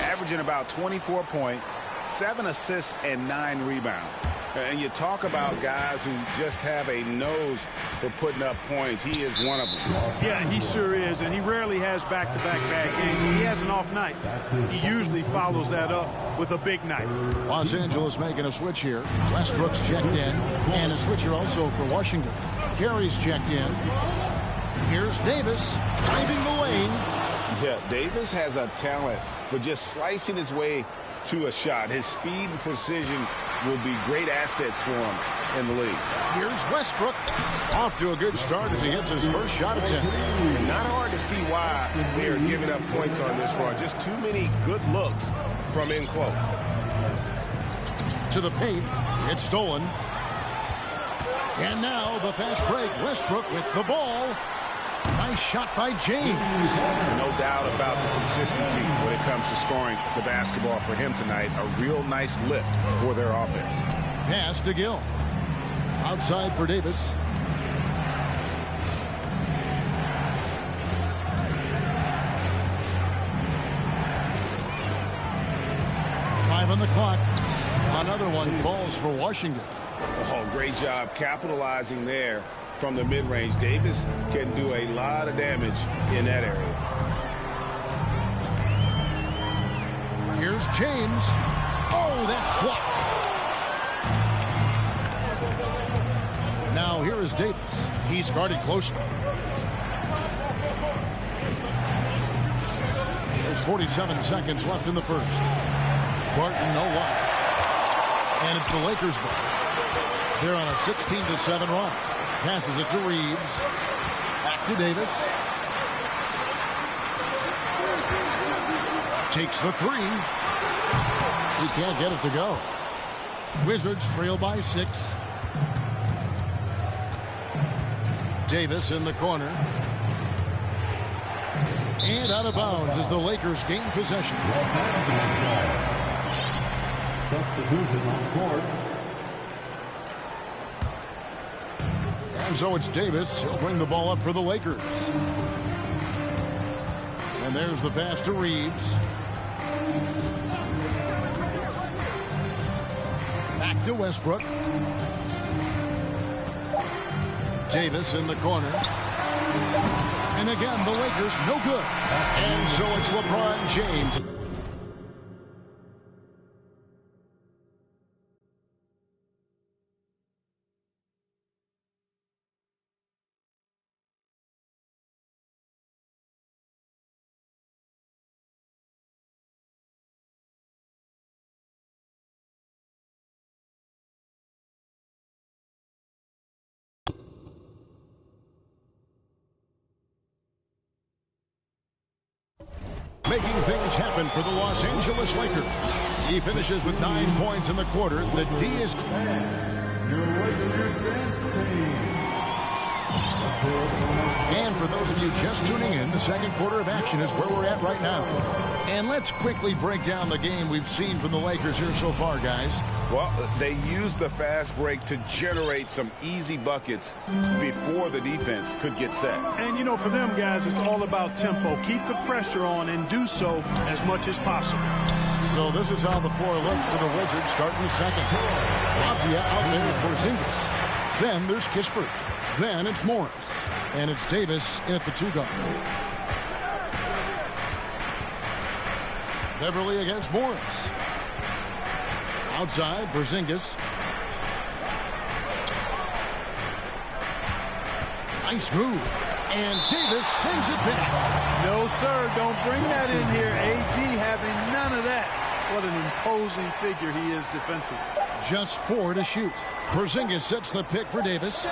Averaging about 24 points, 7 assists, and 9 rebounds. And you talk about guys who just have a nose for putting up points. He is one of them.
Yeah, he sure is, and he rarely has back-to-back bad games. When he has an off night, he usually follows that up with a big night.
Los Angeles making a switch here. Westbrook's checked in, and a switch here also for Washington. Carey's checked in. Here's Davis, finding the lane.
Yeah, Davis has a talent for just slicing his way to a shot. His speed and precision will be great assets for him in the league.
Here's Westbrook. Off to a good start as he hits his first shot attempt.
Not hard to see why they are giving up points on this run. Just too many good looks from in close.
To the paint. It's stolen. And now the fast break. Westbrook with the ball. Nice shot by James.
No doubt about the consistency when it comes to scoring the basketball for him tonight. A real nice lift for their offense.
Pass to Gill. Outside for Davis. Five on the clock. Another one falls for Washington.
Oh, great job capitalizing there from the mid-range. Davis can do a lot of damage in that area.
Here's James. Oh, that's blocked. Now here is Davis. He's guarded closely. There's 47 seconds left in the first. Barton, no one. And it's the Lakers ball. They're on a 16-7 run. Passes it to Reeves. Back to Davis. Takes the three. He can't get it to go. Wizards trail by 6. Davis in the corner. And out of bounds as the Lakers gain possession.
Substitution on court.
And so it's Davis. He'll bring the ball up for the Lakers. And there's the pass to Reeves. Back to Westbrook. Davis in the corner. And again, the Lakers no good. And so it's LeBron James. Making things happen for the Los Angeles Lakers. He finishes with 9 points in the quarter. The D is... And for those of you just tuning in, the second quarter of action is where we're at right now. And let's quickly break down the game we've seen from the Lakers here so far, guys.
Well, they used the fast break to generate some easy buckets before the defense could get set.
And, you know, for them guys, it's all about tempo. Keep the pressure on and do so as much as possible.
So this is how the floor looks for the Wizards starting the second. Avdia out there for Porzingis. Then there's Kispert. Then it's Morris. And it's Davis in at the 2 guard. Beverly against Morris. Outside, Porzingis. Nice move. And Davis sends it back.
No, sir. Don't bring that in here. AD having none of that. What an imposing figure he is defensively.
Just 4 to shoot. Porzingis sets the pick for Davis.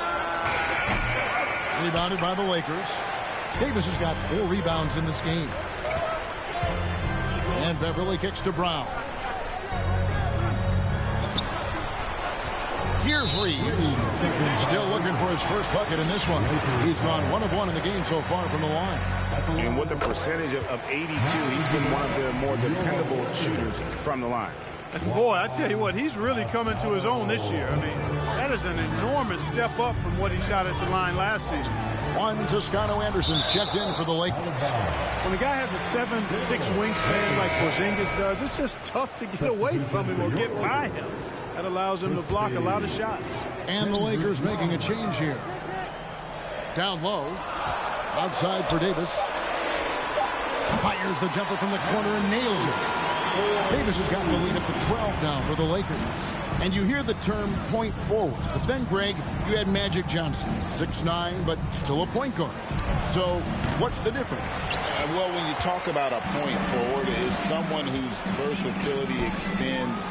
Rebounded by the Lakers. Davis has got 4 rebounds in this game. And Beverly kicks to Brown. Here's Reeves. Still looking for his first bucket in this one. He's gone 1 of 1 in the game so far from the line.
And with a percentage of 82, he's been one of the more dependable shooters from the line.
Boy, I tell you what, he's really coming to his own this year. I mean, that is an enormous step up from what he shot at the line last season.
One Toscano Anderson's checked in for the Lakers.
When a guy has a 7'6" wingspan like Porzingis does, it's just tough to get away from him or get by him. That allows him to block a lot of shots.
And the Lakers making a change here. Down low. Outside for Davis. Fires the jumper from the corner and nails it. Davis has gotten the lead up to 12 now for the Lakers. And you hear the term point forward. But then, Greg, you had Magic Johnson. 6'9", but still a point guard. So what's the difference?
Well, when you talk about a point forward, it's someone whose versatility extends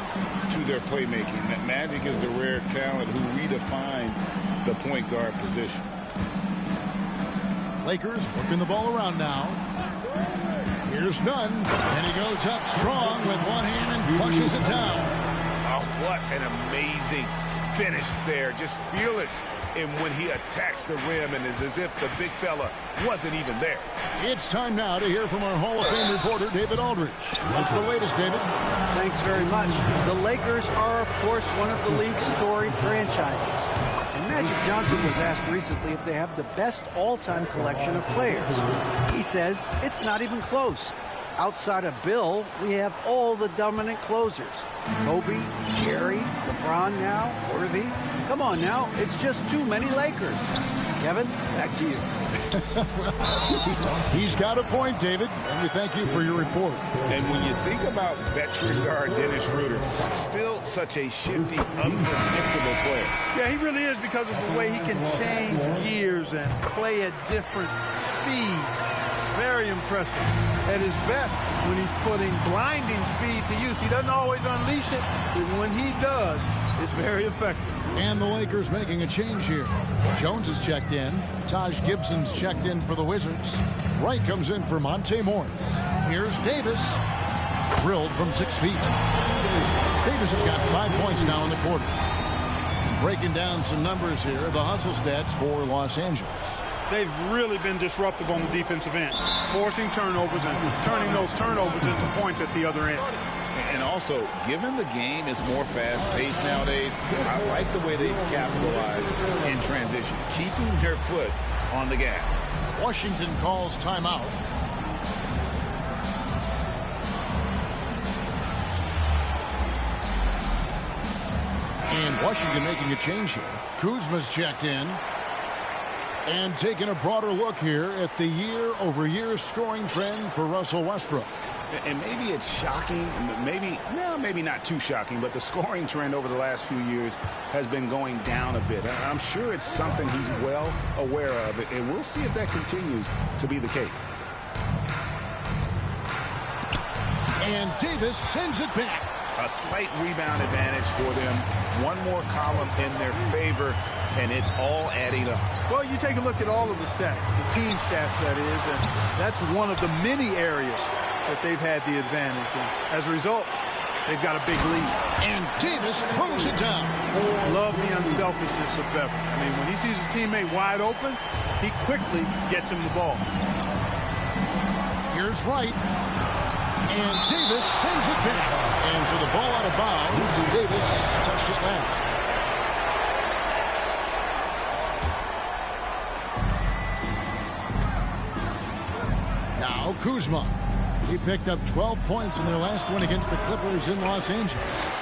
to their playmaking. That Magic is the rare talent who redefined the point guard position.
Lakers working the ball around now. Here's Nunn, and he goes up strong with one hand and flushes it down.
Oh, what an amazing finish there. Just fearless. And when he attacks the rim, and it's as if the big fella wasn't even there.
It's time now to hear from our Hall of Fame reporter, David Aldridge. What's the latest, David?
Thanks very much. The Lakers are, of course, one of the league's storied franchises. And Magic Johnson was asked recently if they have the best all-time collection of players. He says it's not even close. Outside of Bill, we have all the dominant closers. Kobe, Jerry, LeBron now, Worthy. Come on now, it's just too many Lakers. Kevin, back to you.
He's got a point, David, and we thank you for your report.
And when you think about veteran guard Dennis Schroeder, still such a shifty, unpredictable player.
Yeah, he really is because of the way he can change gears and play at different speeds. Very impressive. At his best, when he's putting blinding speed to use, he doesn't always unleash it, but when he does, it's very effective.
And the Lakers making a change here. Jones is checked in. Taj Gibson's checked in for the Wizards. Wright comes in for Monte Morris. Here's Davis. Drilled from 6 feet. Davis has got 5 points now in the quarter. And breaking down some numbers here, the hustle stats for Los Angeles.
They've really been disruptive on the defensive end, forcing turnovers and turning those turnovers into points at the other end.
And also, given the game is more fast-paced nowadays, I like the way they've capitalized in transition, keeping their foot on the gas.
Washington calls timeout. And Washington making a change here. Kuzma's checked in. And taking a broader look here at the year-over-year scoring trend for Russell Westbrook.
And maybe it's shocking, maybe not too shocking, but the scoring trend over the last few years has been going down a bit. I'm sure it's something he's well aware of, and we'll see if that continues to be the case.
And Davis sends it back.
A slight rebound advantage for them. One more column in their favor, and it's all adding up.
Well, you take a look at all of the stats, the team stats, that is, and that's one of the many areas that they've had the advantage. And as a result, they've got a big lead.
And Davis throws it down.
Love the unselfishness of Beverly. I mean, when he sees his teammate wide open, he quickly gets him the ball.
Here's Wright. And Davis sends it back. And for the ball out of bounds, Davis touched it last. Now Kuzma. He picked up 12 points in their last win against the Clippers in Los Angeles.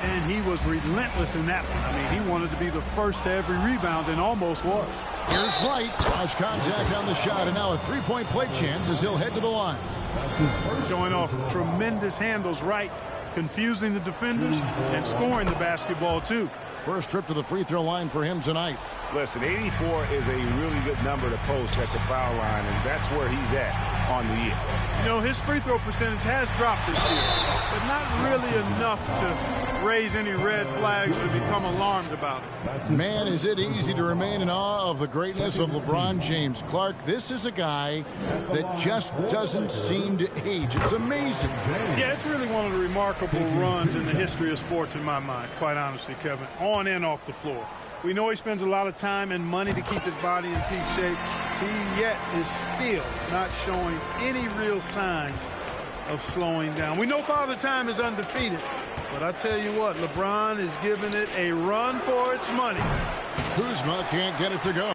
And he was relentless in that one. I mean, he wanted to be the first to every rebound and almost was.
Here's Wright. Cross contact on the shot, and now a three-point play chance as he'll head to the line.
Showing off tremendous handles, Wright, confusing the defenders and scoring the basketball, too.
First trip to the free throw line for him tonight.
Listen, 84 is a really good number to post at the foul line, and that's where he's at on the year.
You know, his free throw percentage has dropped this year, but not really enough to raise any red flags or become alarmed about it.
Man, is it easy to remain in awe of the greatness of LeBron James. Clark, this is a guy that just doesn't seem to age. It's amazing.
Yeah, it's really one of the remarkable runs in the history of sports in my mind, quite honestly, Kevin, on and off the floor. We know he spends a lot of time and money to keep his body in peak shape. He yet is still not showing any real signs of slowing down. We know Father Time is undefeated, but I tell you what, LeBron is giving it a run for its money.
Kuzma can't get it to go.